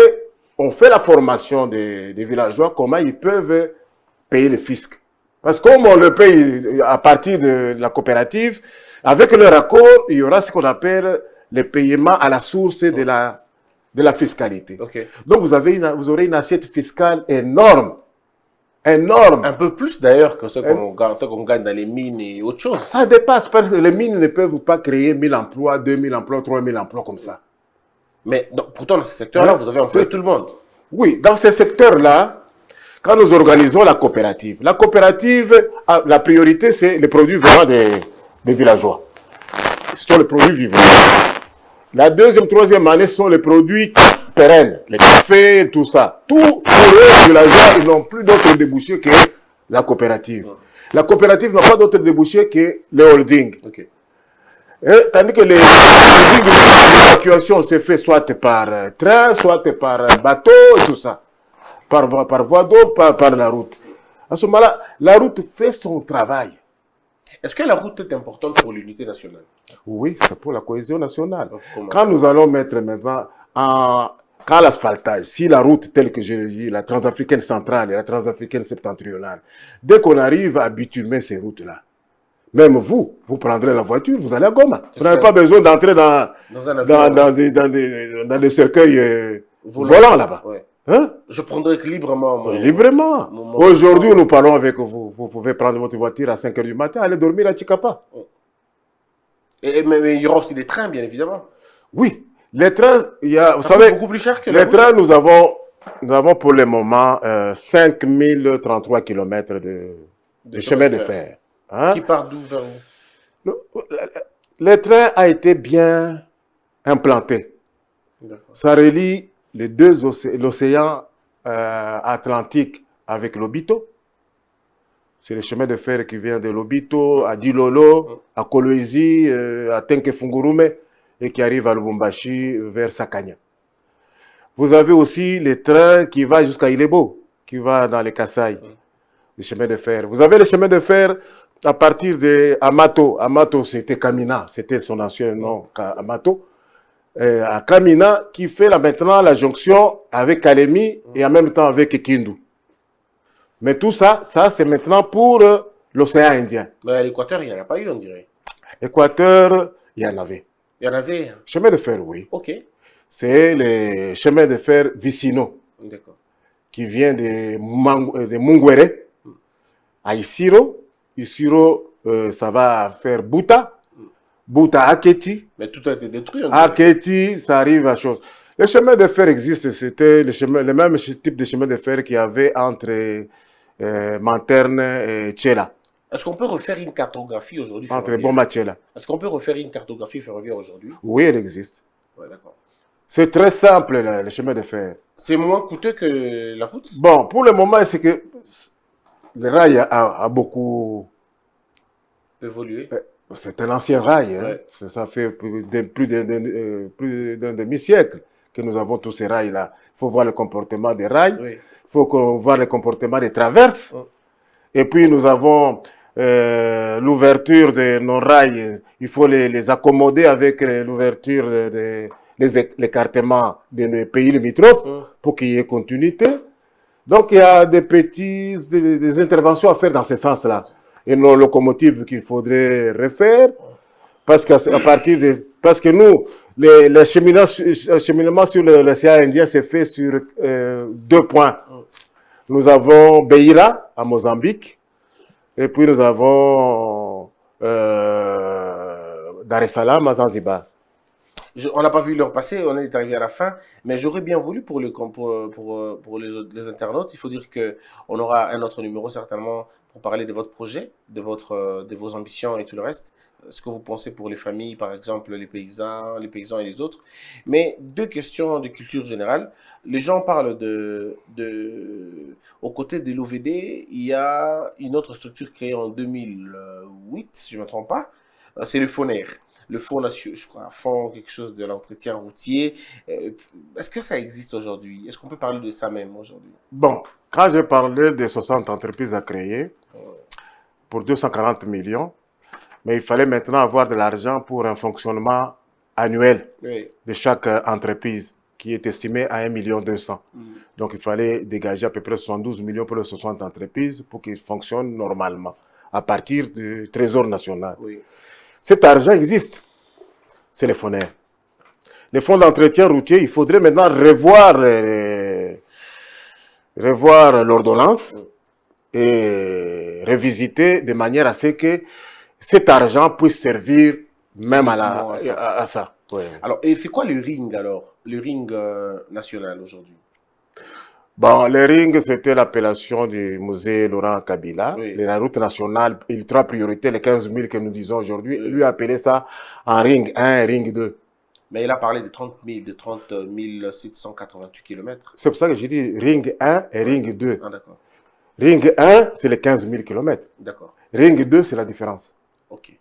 Speaker 4: on fait la formation des villageois, comment ils peuvent payer le fisc. Parce que comme on le paye à partir de la coopérative, avec leur accord, il y aura ce qu'on appelle le paiement à la source de la fiscalité.
Speaker 3: Ok.
Speaker 4: Donc vous aurez une assiette fiscale énorme. Énorme.
Speaker 3: Un peu plus d'ailleurs que ce qu'on gagne dans les mines et autre chose.
Speaker 4: Ça dépasse parce que les mines ne peuvent pas créer 1000 emplois, 2000 emplois, 3000 emplois comme ça.
Speaker 3: Mais pourtant, dans ce secteur-là, vous avez employé tout le monde.
Speaker 4: Oui, dans ces secteurs-là, quand nous organisons la coopérative, la priorité, c'est les produits venant des villageois. Ce sont les produits vivants. La deuxième, troisième année, ce sont les produits pérennes, les cafés, tout ça. Tout pour eux, les villageois, ils n'ont plus d'autres débouchés que la coopérative. La coopérative n'a pas d'autres débouchés que les holdings.
Speaker 3: Ok.
Speaker 4: Tandis que les l'évacuation se fait soit par train, soit par bateau, et tout ça. Par voie d'eau, par la route. À ce moment-là, la route fait son travail.
Speaker 3: Est-ce que la route est importante pour l'unité nationale?
Speaker 4: Oui, c'est pour la cohésion nationale.
Speaker 3: Comment?
Speaker 4: Quand nous allons mettre maintenant quand l'asphaltage, si la route telle que je l'ai dit, la transafricaine centrale et la transafricaine septentrionale, dès qu'on arrive à bitumer ces routes-là, même vous prendrez la voiture, vous allez à Goma. Vous n'avez pas besoin d'entrer dans des cercueils volants là-bas.
Speaker 3: Ouais.
Speaker 4: Hein?
Speaker 3: Je prendrai librement.
Speaker 4: Librement. Aujourd'hui, nous parlons avec vous. Vous pouvez prendre votre voiture à 5 h du matin, aller dormir à Chikapa.
Speaker 3: Mais il y aura aussi des trains, bien évidemment.
Speaker 4: Oui. Les trains, vous
Speaker 3: Ça
Speaker 4: savez,
Speaker 3: coûte beaucoup plus cher que
Speaker 4: les trains, nous avons pour le moment 5033 km de chemin de fer. Hein?
Speaker 3: Qui part d'où vers où?
Speaker 4: Le train a été bien implanté. Ça relie l'océan Atlantique avec l'Obito. C'est le chemin de fer qui vient de l'Obito à Dilolo, à Kolwezi, à Tenke-Fungurume et qui arrive à Lubumbashi vers Sakanya. Vous avez aussi les trains qui vont jusqu'à Ilebo, qui va dans les Kasaï, le chemin de fer. Vous avez le chemin de fer à partir de Amato. Amato, c'était Kamina, c'était son ancien nom, Amato. À Kamina, qui fait maintenant la jonction avec Kalemi et en même temps avec Kindu. Mais tout ça, c'est maintenant pour l'océan Indien.
Speaker 3: Mais à l'Équateur, il n'y en a pas eu, on dirait.
Speaker 4: Équateur, il y en avait.
Speaker 3: Il y en avait.
Speaker 4: Chemin de fer, oui.
Speaker 3: Ok.
Speaker 4: C'est le chemin de fer Vicino.
Speaker 3: D'accord.
Speaker 4: Qui vient de Mungwere à Isiro. Isiro, ça va faire Buta. Buta Aketi.
Speaker 3: Mais tout a été détruit.
Speaker 4: Aketi, ça arrive à chose. Le chemin de fer existe. C'était le même type de chemin de fer qu'il y avait entre Manterne et Tchela.
Speaker 3: Est-ce qu'on peut refaire une cartographie aujourd'hui?
Speaker 4: Entre Bomba et Tchela.
Speaker 3: Est-ce qu'on peut refaire une cartographie ferroviaire aujourd'hui?
Speaker 4: Oui, elle existe.
Speaker 3: Ouais, d'accord.
Speaker 4: C'est très simple, le chemin de fer.
Speaker 3: C'est moins coûteux que la route?
Speaker 4: Bon, pour le moment, c'est que le rail a beaucoup
Speaker 3: évolué.
Speaker 4: C'est un ancien rail. Hein.
Speaker 3: Ouais.
Speaker 4: Ça fait plus d'un demi-siècle que nous avons tous ces rails-là. Il faut voir le comportement des rails.
Speaker 3: Oui.
Speaker 4: Il faut voir le comportement des traverses. Et puis, nous avons l'ouverture de nos rails. Il faut les accommoder avec l'ouverture l'écartement des pays limitrophes pour qu'il y ait continuité. Donc, il y a des interventions à faire dans ce sens-là. Et nos locomotives qu'il faudrait refaire, parce que nous, l'acheminement sur l'océan Indien s'est fait sur 2 points. Nous avons Beira, à Mozambique, et puis nous avons Dar es Salaam, à Zanzibar.
Speaker 3: On n'a pas vu l'heure passer, on est arrivé à la fin, mais j'aurais bien voulu pour les internautes, il faut dire qu'on aura un autre numéro certainement pour parler de votre projet, de vos ambitions et tout le reste, ce que vous pensez pour les familles, par exemple les paysans et les autres. Mais 2 questions de culture générale. Les gens parlent aux côtés de l'OVD, il y a une autre structure créée en 2008, si je ne me trompe pas, c'est le FONER. Le fonds national, je crois, fonds quelque chose de l'entretien routier. Est-ce que ça existe aujourd'hui? Est-ce qu'on peut parler de ça même aujourd'hui?
Speaker 4: Bon, quand j'ai parlé des 60 entreprises à créer, pour 240 millions, mais il fallait maintenant avoir de l'argent pour un fonctionnement annuel
Speaker 3: Oui.
Speaker 4: de chaque entreprise qui est estimé à 1,2 million. Donc, il fallait dégager à peu près 72 millions pour les 60 entreprises pour qu'ils fonctionnent normalement à partir du Trésor national.
Speaker 3: Oui.
Speaker 4: Cet argent existe. C'est les FONER. Les fonds d'entretien routier, il faudrait maintenant revoir l'ordonnance et revisiter de manière à ce que cet argent puisse servir même à ça. Ouais.
Speaker 3: Alors, et c'est quoi le ring alors? Le ring national aujourd'hui?
Speaker 4: Bon, le ring, c'était l'appellation du musée Laurent Kabila.
Speaker 3: Oui.
Speaker 4: La route nationale, ultra priorité, les 15 000 que nous disons aujourd'hui, lui a appelé ça en ring 1 et ring 2.
Speaker 3: Mais il a parlé de 30 788 km.
Speaker 4: C'est pour ça que j'ai dit ring 1 et ring 2.
Speaker 3: Ah, d'accord.
Speaker 4: Ring 1, c'est les 15 000 km.
Speaker 3: D'accord.
Speaker 4: Ring 2, c'est la différence.
Speaker 3: Ok.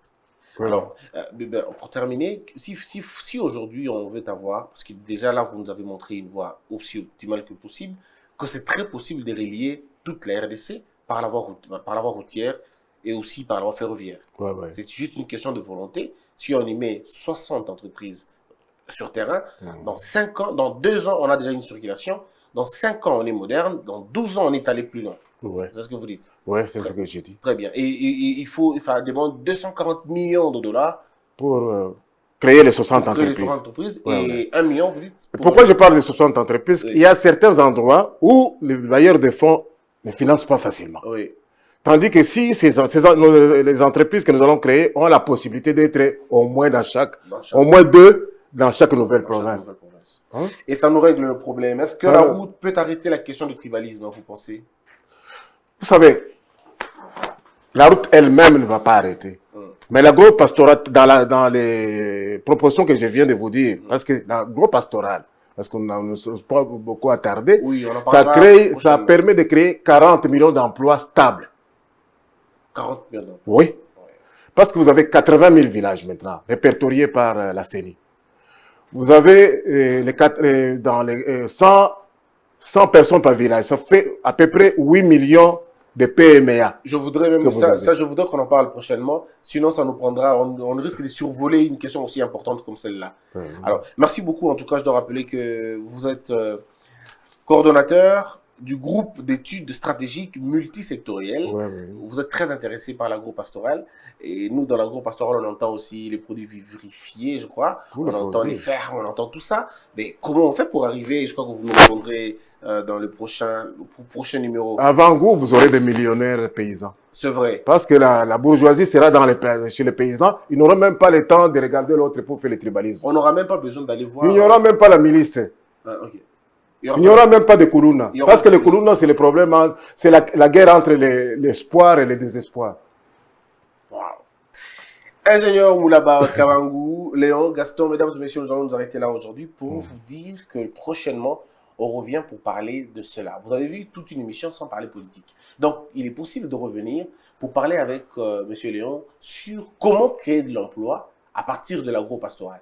Speaker 4: Voilà.
Speaker 3: Alors, pour terminer, si aujourd'hui on veut avoir, parce que déjà là vous nous avez montré une voie aussi optimale que possible, que c'est très possible de relier toute la RDC par la voie routière et aussi par la voie ferroviaire.
Speaker 4: Ouais, ouais.
Speaker 3: C'est juste une question de volonté. Si on y met 60 entreprises sur terrain, dans 5 ans, dans 2 ans, on a déjà une circulation. Dans 5 ans, on est moderne. Dans 12 ans, on est allé plus loin.
Speaker 4: Ouais.
Speaker 3: C'est ce que vous dites.
Speaker 4: Ouais, c'est ce que j'ai dit.
Speaker 3: Très bien. Et il faut, ça demande 240 millions de dollars
Speaker 4: Pour créer les 60
Speaker 3: pour créer les
Speaker 4: entreprises.
Speaker 3: 60 entreprises
Speaker 4: Ouais,
Speaker 3: et 1 million, vous dites.
Speaker 4: Pourquoi je parle de 60 entreprises?
Speaker 3: Oui.
Speaker 4: Il y a certains endroits où les bailleurs de fonds ne financent pas facilement.
Speaker 3: Oui.
Speaker 4: Tandis que si les entreprises que nous allons créer ont la possibilité d'être au moins au moins 2 dans chaque nouvelle province. Hein?
Speaker 3: Et ça nous règle le problème. Est-ce que
Speaker 4: Ça,
Speaker 3: la route peut arrêter la question du tribalisme, vous pensez?
Speaker 4: Vous savez, la route elle-même ne va pas arrêter. Mais l'agro-pastorale, dans les propositions que je viens de vous dire, parce que l'agro-pastorale, parce qu'on ne s'est pas beaucoup attardé,
Speaker 3: Oui, on en parlera
Speaker 4: ça
Speaker 3: prochainement.
Speaker 4: permet de créer 40 millions d'emplois stables.
Speaker 3: 40 millions.
Speaker 4: Oui. Parce que vous avez 80 000 villages maintenant, répertoriés par la CENI. Vous avez 100 personnes par village. Ça fait à peu près 8 millions de PMA.
Speaker 3: Je voudrais même je voudrais qu'on en parle prochainement. Sinon, ça nous prendra, on risque de survoler une question aussi importante comme celle-là. Alors, merci beaucoup. En tout cas, je dois rappeler que vous êtes coordonnateur du groupe d'études stratégiques multisectorielles. Vous êtes très intéressé par l'agro-pastoral. Et nous, dans l'agro-pastoral, on entend aussi les produits vivrifiés, je crois. On entend les fermes, on entend tout ça. Mais comment on fait pour arriver? Je crois que vous nous répondrez dans le prochain numéro.
Speaker 4: Avant vous aurez des millionnaires paysans.
Speaker 3: C'est vrai.
Speaker 4: Parce que la bourgeoisie sera chez les paysans. Ils n'auront même pas le temps de regarder l'autre pour faire le tribalisme.
Speaker 3: On n'aura même pas besoin d'aller voir.
Speaker 4: Il n'y aura même pas la milice.
Speaker 3: Okay.
Speaker 4: Il n'y aura même pas de Koulouna. Parce que le Koulouna, c'est le problème, c'est la guerre entre l'espoir et le désespoir.
Speaker 3: Wow. Ingénieur Moulaba Kavangou, Léon, Gaston, mesdames et messieurs, nous allons nous arrêter là aujourd'hui pour vous dire que prochainement, on revient pour parler de cela. Vous avez vu toute une émission sans parler politique. Donc, il est possible de revenir pour parler avec monsieur Léon sur comment créer de l'emploi à partir de l'agro-pastoral.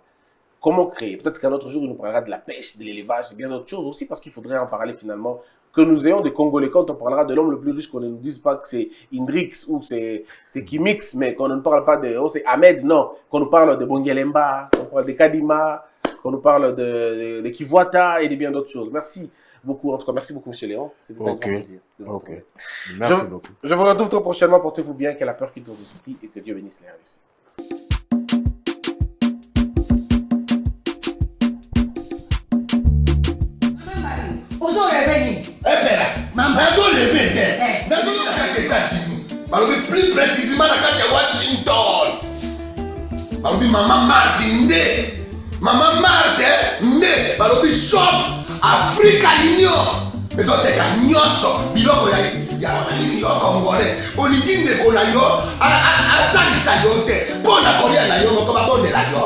Speaker 3: Comment créer? Peut-être qu'un autre jour, il nous parlera de la pêche, de l'élevage et bien d'autres choses aussi, parce qu'il faudrait en parler finalement. Que nous ayons des Congolais, quand on parlera de l'homme le plus riche, qu'on ne nous dise pas que c'est Indrix ou c'est Kimix, mais qu'on ne nous parle pas de c'est Ahmed, non. Qu'on nous parle de Bongelemba, qu'on parle de Kadima, qu'on nous parle de Kivuata et de bien d'autres choses. Merci beaucoup, en tout cas, merci beaucoup, monsieur Léon. C'était un grand plaisir de vous retrouver.
Speaker 4: Merci beaucoup.
Speaker 3: Je vous retrouve très prochainement. Portez-vous bien, que la peur quitte nos esprits et que Dieu bénisse les RDC.
Speaker 1: Plus précisément dans Washington. Maman Martin Maman Martin shop Africa Union. Mais quand tu as biloko ya wananini yo congolais olingi ndeko na yo asalisa yo te mpona kolia na yo moko babondela yo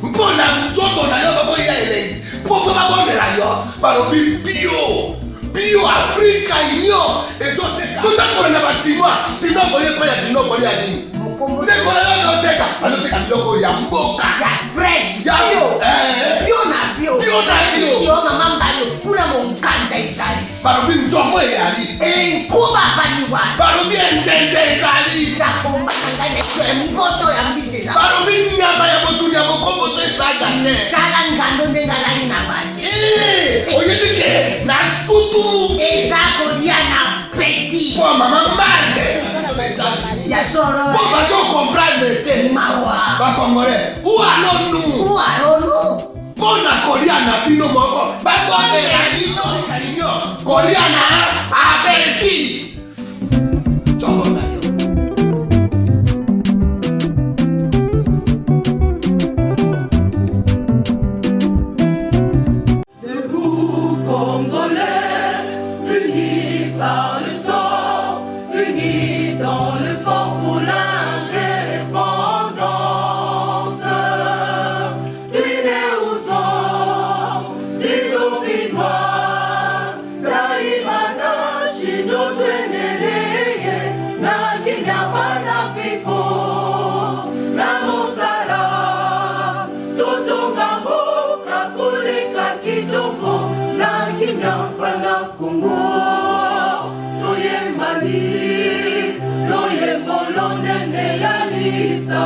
Speaker 1: mpona nzoto na yo bakoya elengi mpo babondela yo balobi bio Africa Union ezoteka totakola na basinois sino kolia mpe ya sino kolia nini ndeko na yo azoteka biloko ya mboka
Speaker 2: ya fresh
Speaker 1: Ya-
Speaker 2: bio
Speaker 1: eh.
Speaker 2: bio na bio
Speaker 1: Bio na bio.
Speaker 2: yo mama mbayo kuna monkanja ezali
Speaker 1: balobi nzomo eyali
Speaker 2: enkuba baliwa
Speaker 1: balobi enjenje ezali
Speaker 2: zakombaka ngai na mpoto ya mbisi eza
Speaker 1: balobi nyama ya botuli ya bokomboso ezaga te
Speaker 2: tala ngando nde ngalali na basi
Speaker 1: oyebi ke na sutu
Speaker 2: eza kolia na peti
Speaker 1: po mama marke
Speaker 2: ya solo
Speaker 1: po bato comprendre te
Speaker 2: mawa
Speaker 1: bakongolais ou allons-nous
Speaker 2: ualonu
Speaker 1: mpo na kolia na bino moko bakondela bino kalinyo kolia na apeti nzongo na yo
Speaker 5: Debout Congolais, unis par le sang, unis dans l'effort pour l'indépendance. Unis aux hommes, si opinois, daimana shino tweneleye, na kinyabana piko, na mosala, totonga mboka koleka kitoko, na kinyabana Kongo, toyembani, loyembo lonene ya lisa.